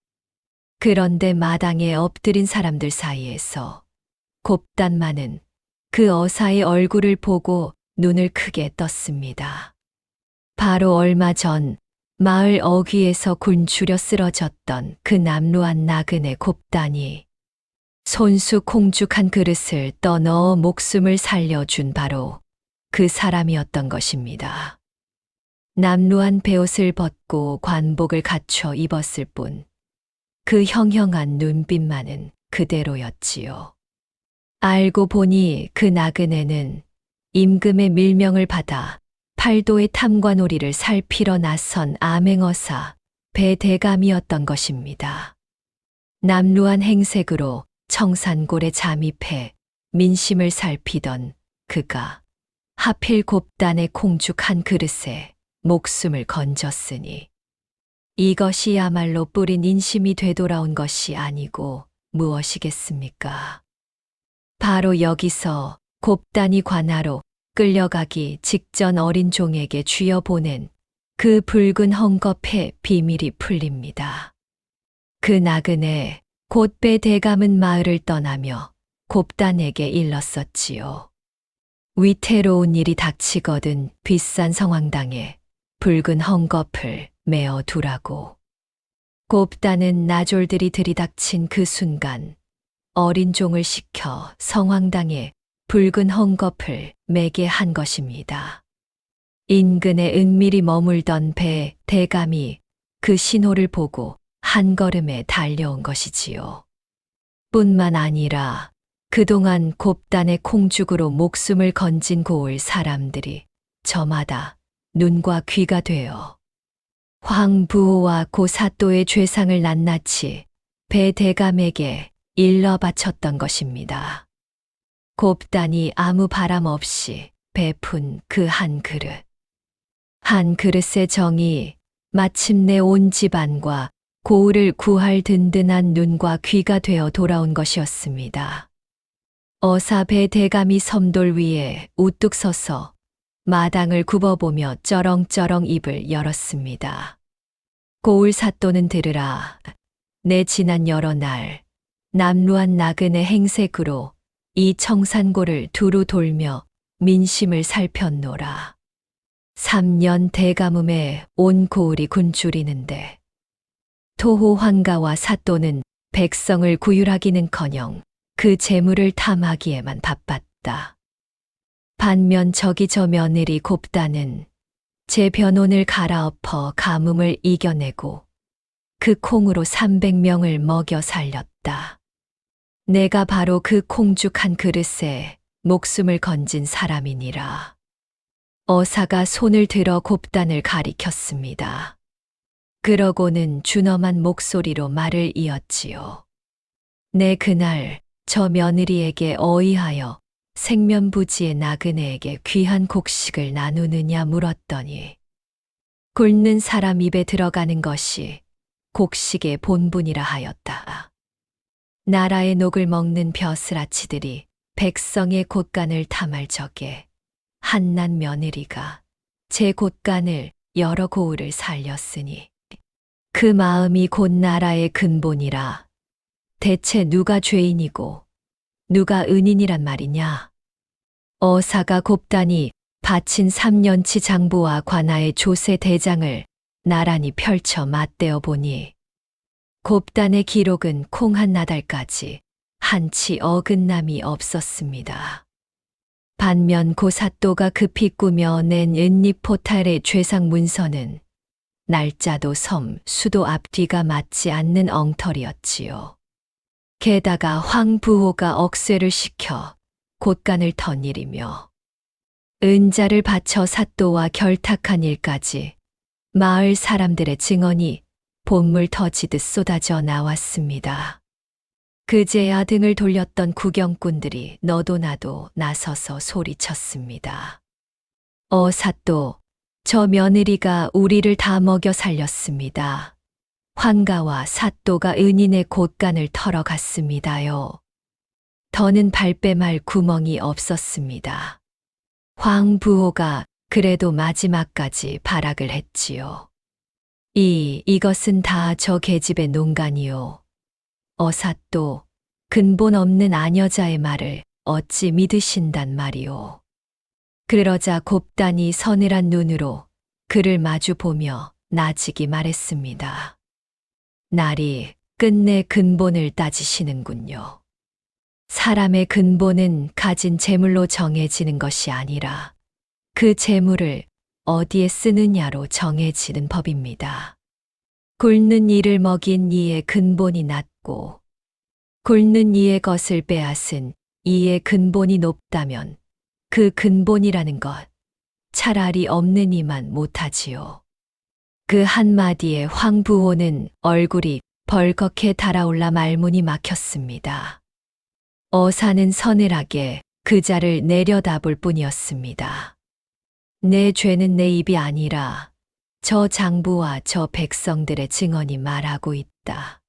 그런데 마당에 엎드린 사람들 사이에서 곱단만은 그 어사의 얼굴을 보고 눈을 크게 떴습니다. 바로 얼마 전 마을 어귀에서 굶주려 쓰러졌던 그 남루한 나그네 곱단이 손수 콩죽한 그릇을 떠넣어 목숨을 살려준 바로 그 사람이었던 것입니다. 남루한 베옷을 벗고 관복을 갖춰 입었을 뿐 그 형형한 눈빛만은 그대로였지요. 알고 보니 그 나그네는 임금의 밀명을 받아 팔도의 탐관오리를 살피러 나선 암행어사 배대감이었던 것입니다. 남루한 행색으로 청산골에 잠입해 민심을 살피던 그가 하필 곱단의 콩죽한 그릇에 목숨을 건졌으니 이것이야말로 뿌린 인심이 되돌아온 것이 아니고 무엇이겠습니까? 바로 여기서 곱단이 관하로 끌려가기 직전 어린 종에게 쥐어보낸 그 붉은 헝겊의 비밀이 풀립니다. 그 나그네 곧 배대감은 마을을 떠나며 곱단에게 일렀었지요. 위태로운 일이 닥치거든 비싼 성황당에 붉은 헝겊을 메어 두라고. 곱단은 나졸들이 들이닥친 그 순간 어린 종을 시켜 성황당에 붉은 헝겊을 매게 한 것입니다. 인근에 은밀히 머물던 배 대감이 그 신호를 보고 한 걸음에 달려온 것이지요. 뿐만 아니라 그동안 곱단의 콩죽으로 목숨을 건진 고을 사람들이 저마다 눈과 귀가 되어 황부호와 고 사또의 죄상을 낱낱이 배 대감에게 일러 바쳤던 것입니다. 곱단이 아무 바람 없이 베푼 그 한 그릇. 한 그릇의 정이 마침내 온 집안과 고을을 구할 든든한 눈과 귀가 되어 돌아온 것이었습니다. 어사 배 대감이 섬돌 위에 우뚝 서서 마당을 굽어보며 쩌렁쩌렁 입을 열었습니다. 고을 사또는 들으라. 내 지난 여러 날 남루한 나그네 행색으로 이 청산고를 두루 돌며 민심을 살폈노라. 3년 대가뭄에 온 고을이 굶주리는데 토호 황가와 사또는 백성을 구휼하기는커녕 그 재물을 탐하기에만 바빴다. 반면 저기 저 며느리 곱단은 제 변혼을 갈아엎어 가뭄을 이겨내고 그 콩으로 300명을 먹여 살렸다. 내가 바로 그 콩죽한 그릇에 목숨을 건진 사람이니라. 어사가 손을 들어 곱단을 가리켰습니다. 그러고는 준엄한 목소리로 말을 이었지요. 내 그날 저 며느리에게 어이하여 생면부지의 나그네에게 귀한 곡식을 나누느냐 물었더니 굶는 사람 입에 들어가는 것이 곡식의 본분이라 하였다. 나라의 녹을 먹는 벼슬아치들이 백성의 곳간을 탐할 적에 한난 며느리가 제 곳간을 여러 고을을 살렸으니 그 마음이 곧 나라의 근본이라. 대체 누가 죄인이고 누가 은인이란 말이냐? 어사가 곱단이 바친 3년치 장부와 관아의 조세 대장을 나란히 펼쳐 맞대어 보니 곱단의 기록은 콩 한 나달까지 한치 어긋남이 없었습니다. 반면 고 사또가 급히 꾸며 낸 은잎 포탈의 죄상 문서는 날짜도 섬, 수도 앞뒤가 맞지 않는 엉터리였지요. 게다가 황부호가 억쇠를 시켜 곳간을 턴 일이며 은자를 바쳐 사또와 결탁한 일까지 마을 사람들의 증언이 본물 터지듯 쏟아져 나왔습니다. 그제야 등을 돌렸던 구경꾼들이 너도 나도 나서서 소리쳤습니다. 사또, 저 며느리가 우리를 다 먹여 살렸습니다. 환가와 사또가 은인의 곳간을 털어갔습니다요. 더는 발뺌할 구멍이 없었습니다. 황 부호가 그래도 마지막까지 발악을 했지요. 이것은 다 저 계집의 농간이요. 사또, 근본 없는 아녀자의 말을 어찌 믿으신단 말이오. 그러자 곱단이 서늘한 눈으로 그를 마주 보며 나직이 말했습니다. 날이 끝내 근본을 따지시는군요. 사람의 근본은 가진 재물로 정해지는 것이 아니라 그 재물을 어디에 쓰느냐로 정해지는 법입니다. 굶는 이를 먹인 이의 근본이 낮고 굶는 이의 것을 빼앗은 이의 근본이 높다면 그 근본이라는 것 차라리 없는 이만 못하지요. 그 한마디에 황 부호는 얼굴이 벌겋게 달아올라 말문이 막혔습니다. 어사는 서늘하게 그 자를 내려다볼 뿐이었습니다. 내 죄는 내 입이 아니라 저 장부와 저 백성들의 증언이 말하고 있다.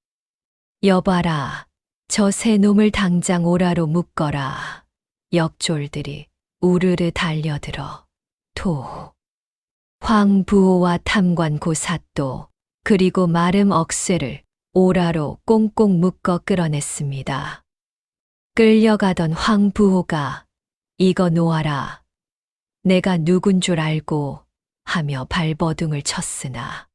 여봐라, 저 새 놈을 당장 오라로 묶어라. 역졸들이 우르르 달려들어 토. 황 부호와 탐관 고사또 그리고 마름 억쇠를 오라로 꽁꽁 묶어 끌어냈습니다. 끌려가던 황 부호가 이거 놓아라. 내가 누군 줄 알고 하며 발버둥을 쳤으나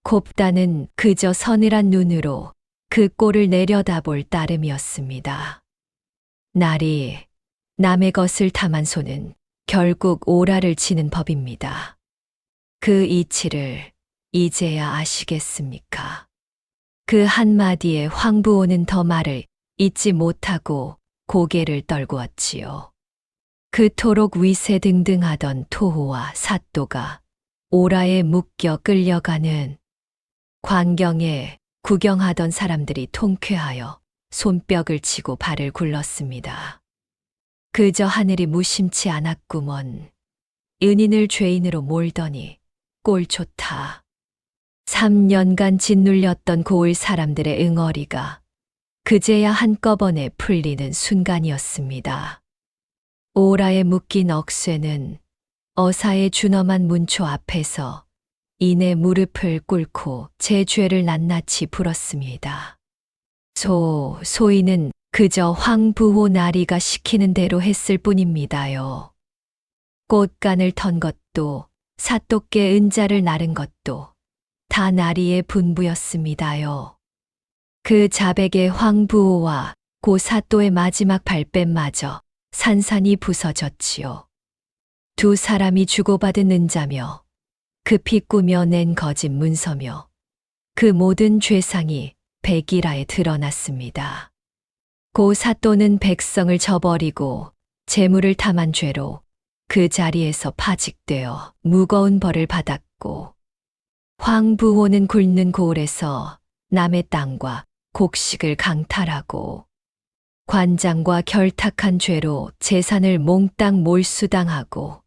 곱다는 그저 서늘한 눈으로 그 꼴을 내려다볼 따름이었습니다. 날이 남의 것을 탐한 손은 결국 오라를 치는 법입니다. 그 이치를 이제야 아시겠습니까? 그 한마디에 황 부호는 더 말을 잊지 못하고 고개를 떨구었지요. 그토록 위세등등하던 토호와 사또가 오라에 묶여 끌려가는 광경에 구경하던 사람들이 통쾌하여 손뼉을 치고 발을 굴렀습니다. 그저 하늘이 무심치 않았구먼. 은인을 죄인으로 몰더니 꼴 좋다. 3년간 짓눌렸던 고을 사람들의 응어리가 그제야 한꺼번에 풀리는 순간이었습니다. 오라에 묶인 억쇠는 어사의 준엄한 문초 앞에서 이내 무릎을 꿇고 제 죄를 낱낱이 풀었습니다. 소인은 그저 황부호 나리가 시키는 대로 했을 뿐입니다요. 꽃간을 턴 것도 사또께 은자를 나른 것도 다 나리의 분부였습니다요. 그 자백의 황부호와 고 사또의 마지막 발뺌마저 산산이 부서졌지요. 두 사람이 주고받은 은자며 급히 꾸며낸 거짓 문서며 그 모든 죄상이 백일하에 드러났습니다. 고 사또는 백성을 저버리고 재물을 탐한 죄로 그 자리에서 파직되어 무거운 벌을 받았고 황 부호는 굵는 고을에서 남의 땅과 곡식을 강탈하고 관장과 결탁한 죄로 재산을 몽땅 몰수당하고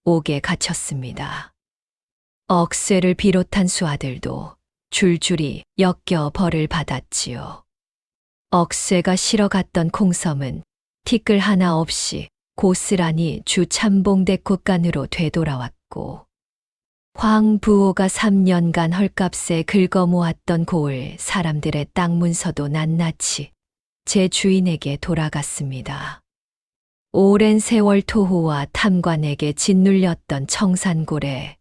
옥에 갇혔습니다. 억쇠를 비롯한 수하들도 줄줄이 엮여 벌을 받았지요. 억쇠가 실어갔던 콩섬은 티끌 하나 없이 고스란히 주 참봉대 곳간으로 되돌아왔고 황 부호가 3년간 헐값에 긁어 모았던 고을 사람들의 땅 문서도 낱낱이 제 주인에게 돌아갔습니다. 오랜 세월 토호와 탐관에게 짓눌렸던 청산골에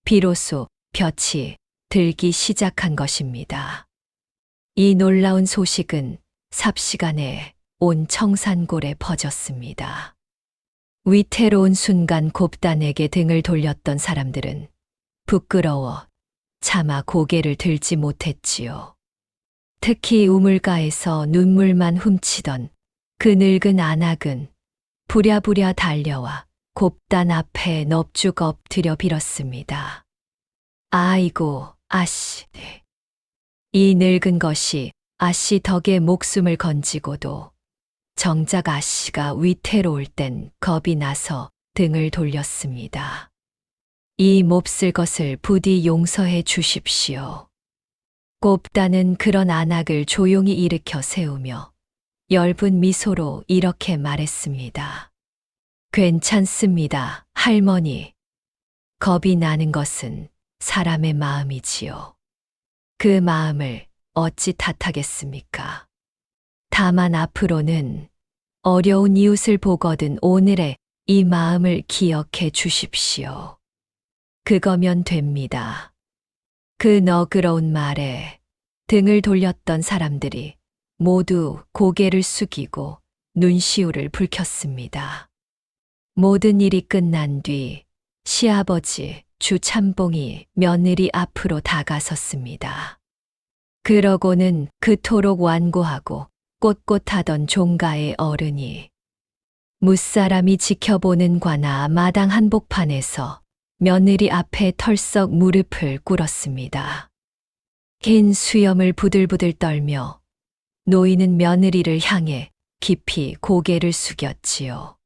비로소 볕이 들기 시작한 것입니다. 이 놀라운 소식은 삽시간에 온 청산골에 퍼졌습니다. 위태로운 순간 곱단에게 등을 돌렸던 사람들은 부끄러워 차마 고개를 들지 못했지요. 특히 우물가에서 눈물만 훔치던 그 늙은 안악은 부랴부랴 달려와 곱단 앞에 넙죽 엎드려 빌었습니다. 아이고, 아씨. 이 늙은 것이 아씨 덕에 목숨을 건지고도 정작 아씨가 위태로울 땐 겁이 나서 등을 돌렸습니다. 이 몹쓸 것을 부디 용서해 주십시오. 곱단은 그런 안악을 조용히 일으켜 세우며 엷은 미소로 이렇게 말했습니다. 괜찮습니다, 할머니. 겁이 나는 것은 사람의 마음이지요. 그 마음을 어찌 탓하겠습니까? 다만 앞으로는 어려운 이웃을 보거든 오늘의 이 마음을 기억해 주십시오. 그거면 됩니다. 그 너그러운 말에 등을 돌렸던 사람들이 모두 고개를 숙이고 눈시울을 붉혔습니다. 모든 일이 끝난 뒤 시아버지 주참봉이 며느리 앞으로 다가섰습니다. 그러고는 그토록 완고하고 꼿꼿하던 종가의 어른이 무사람이 지켜보는 관아 마당 한복판에서 며느리 앞에 털썩 무릎을 꿇었습니다. 긴 수염을 부들부들 떨며 노인은 며느리를 향해 깊이 고개를 숙였지요.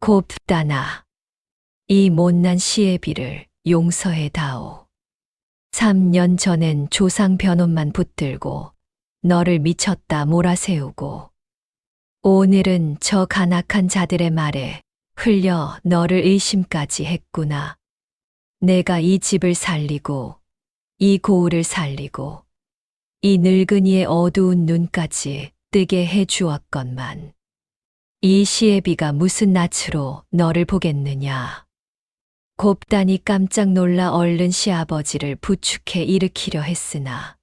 곱단아, 이 못난 시애비를 용서해 다오. 3년 전엔 조상 변혼만 붙들고 너를 미쳤다 몰아세우고 오늘은 저 간악한 자들의 말에 흘려 너를 의심까지 했구나. 내가 이 집을 살리고 이 고을을 살리고 이 늙은이의 어두운 눈까지 뜨게 해 주었건만 이 시애비가 무슨 낯으로 너를 보겠느냐. 곱단이 깜짝 놀라 얼른 시아버지를 부축해 일으키려 했으나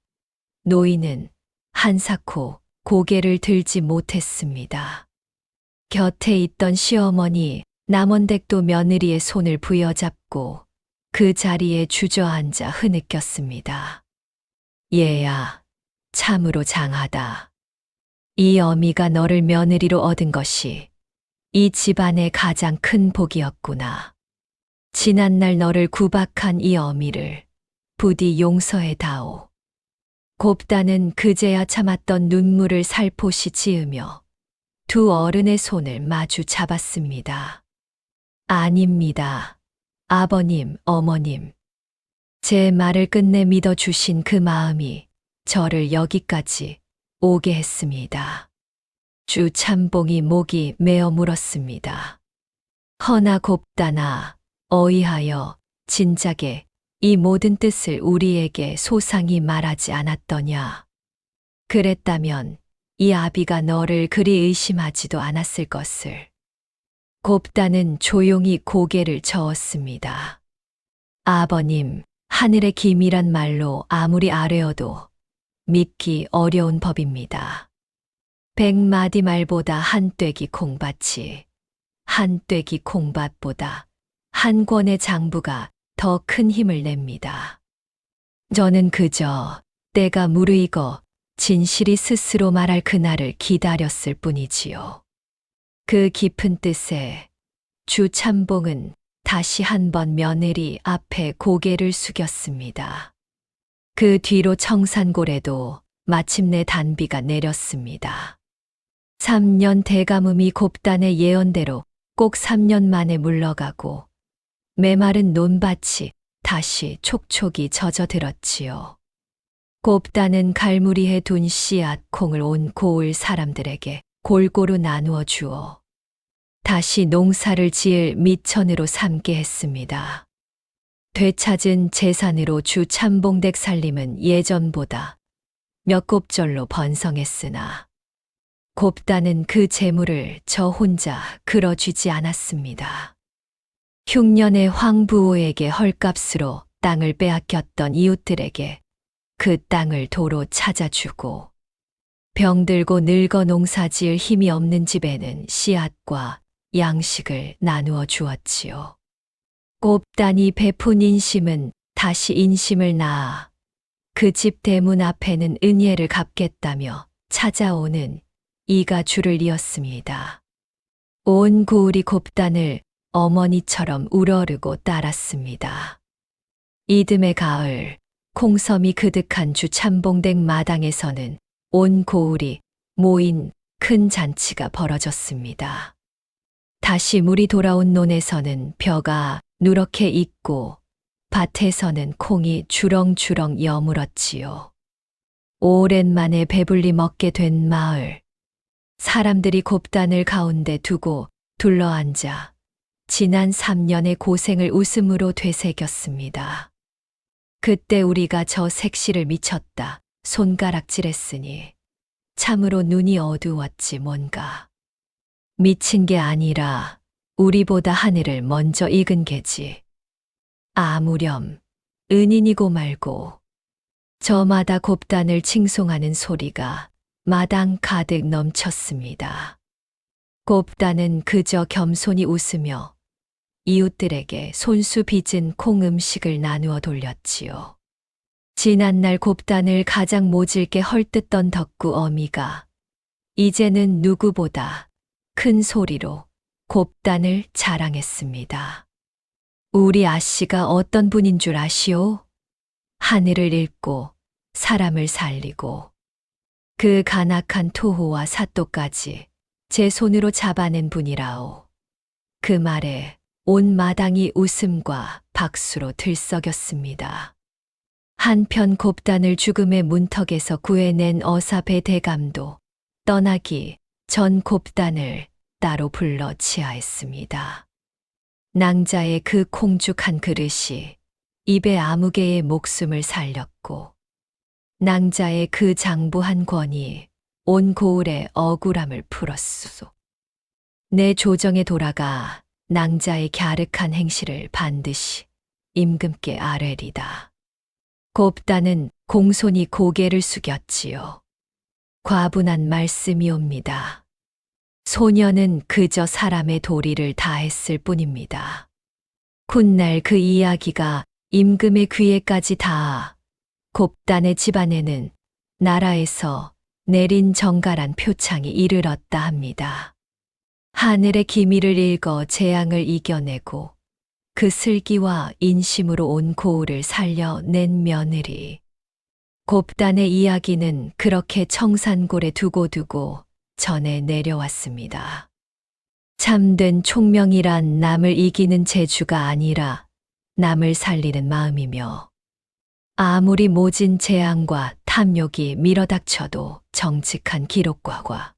노인은 한사코 고개를 들지 못했습니다. 곁에 있던 시어머니 남원댁도 며느리의 손을 부여잡고 그 자리에 주저앉아 흐느꼈습니다. 얘야, 참으로 장하다. 이 어미가 너를 며느리로 얻은 것이 이 집안의 가장 큰 복이었구나. 지난날 너를 구박한 이 어미를 부디 용서해 다오. 곱단은 그제야 참았던 눈물을 살포시 지으며 두 어른의 손을 마주 잡았습니다. 아닙니다. 아버님, 어머님. 제 말을 끝내 믿어주신 그 마음이 저를 여기까지 오게 했습니다. 주참봉이 목이 메어 물었습니다. 허나 곱단아, 어이하여 진작에 이 모든 뜻을 우리에게 소상히 말하지 않았더냐. 그랬다면 이 아비가 너를 그리 의심하지도 않았을 것을. 곱단은 조용히 고개를 저었습니다. 아버님, 하늘의 기밀한 말로 아무리 아뢰어도 믿기 어려운 법입니다. 100마디 말보다 한 떼기 콩밭이, 한 떼기 콩밭보다 한 권의 장부가 더 큰 힘을 냅니다. 저는 그저 때가 무르익어 진실이 스스로 말할 그날을 기다렸을 뿐이지요. 그 깊은 뜻에 주참봉은 다시 한번 며느리 앞에 고개를 숙였습니다. 그 뒤로 청산골에도 마침내 단비가 내렸습니다. 3년 대가뭄이 곱단의 예언대로 꼭 3년 만에 물러가고 메마른 논밭이 다시 촉촉이 젖어들었지요. 곱단은 갈무리해 둔 씨앗 콩을 온 고을 사람들에게 골고루 나누어 주어 다시 농사를 지을 미천으로 삼게 했습니다. 되찾은 재산으로 주참봉댁 살림은 예전보다 몇 곱절로 번성했으나 곱단은 그 재물을 저 혼자 끌어주지 않았습니다. 흉년의 황부호에게 헐값으로 땅을 빼앗겼던 이웃들에게 그 땅을 도로 찾아주고 병들고 늙어 농사지을 힘이 없는 집에는 씨앗과 양식을 나누어 주었지요. 곱단이 베푼 인심은 다시 인심을 낳아 그 집 대문 앞에는 은혜를 갚겠다며 찾아오는 이가 줄을 이었습니다. 온 고을이 곱단을 어머니처럼 우러르고 따랐습니다. 이듬해 가을, 콩섬이 그득한 주참봉댁 마당에서는 온 고을이 모인 큰 잔치가 벌어졌습니다. 다시 물이 돌아온 논에서는 벼가 누렇게 익고 밭에서는 콩이 주렁주렁 여물었지요. 오랜만에 배불리 먹게 된 마을. 사람들이 곱단을 가운데 두고 둘러앉아 지난 3년의 고생을 웃음으로 되새겼습니다. 그때 우리가 저 색시를 미쳤다 손가락질했으니 참으로 눈이 어두웠지 뭔가. 미친 게 아니라 우리보다 하늘을 먼저 익은 게지. 아무렴 은인이고 말고. 저마다 곱단을 칭송하는 소리가 마당 가득 넘쳤습니다. 곱단은 그저 겸손히 웃으며 이웃들에게 손수 빚은 콩 음식을 나누어 돌렸지요. 지난날 곱단을 가장 모질게 헐뜯던 덕구 어미가 이제는 누구보다 큰 소리로 곱단을 자랑했습니다. 우리 아씨가 어떤 분인 줄 아시오? 하늘을 읽고 사람을 살리고 그 간악한 토호와 사또까지 제 손으로 잡아낸 분이라오. 그 말에 온 마당이 웃음과 박수로 들썩였습니다. 한편 곱단을 죽음의 문턱에서 구해낸 어사배 대감도 떠나기 전 곱단을 따로 불러 치하했습니다. 낭자의 그 콩죽한 그릇이 입에 아무개의 목숨을 살렸고 낭자의 그 장부한 권이 온 고을의 억울함을 풀었소. 내 조정에 돌아가 낭자의 갸륵한 행실을 반드시 임금께 아뢰리다. 곱단은 공손히 고개를 숙였지요. 과분한 말씀이옵니다. 소녀는 그저 사람의 도리를 다했을 뿐입니다. 훗날 그 이야기가 임금의 귀에까지 닿아 곱단의 집안에는 나라에서 내린 정갈한 표창이 이르렀다 합니다. 하늘의 기미를 읽어 재앙을 이겨내고 그 슬기와 인심으로 온 고을을 살려낸 며느리. 곱단의 이야기는 그렇게 청산골에 두고두고 전해 내려왔습니다. 참된 총명이란 남을 이기는 재주가 아니라 남을 살리는 마음이며 아무리 모진 재앙과 탐욕이 밀어닥쳐도 정직한 기록과과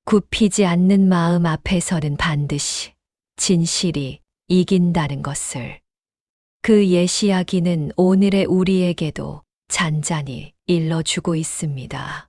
굽히지 않는 마음 앞에서는 반드시 진실이 이긴다는 것을 그 예시야기는 오늘의 우리에게도 잔잔히 일러주고 있습니다.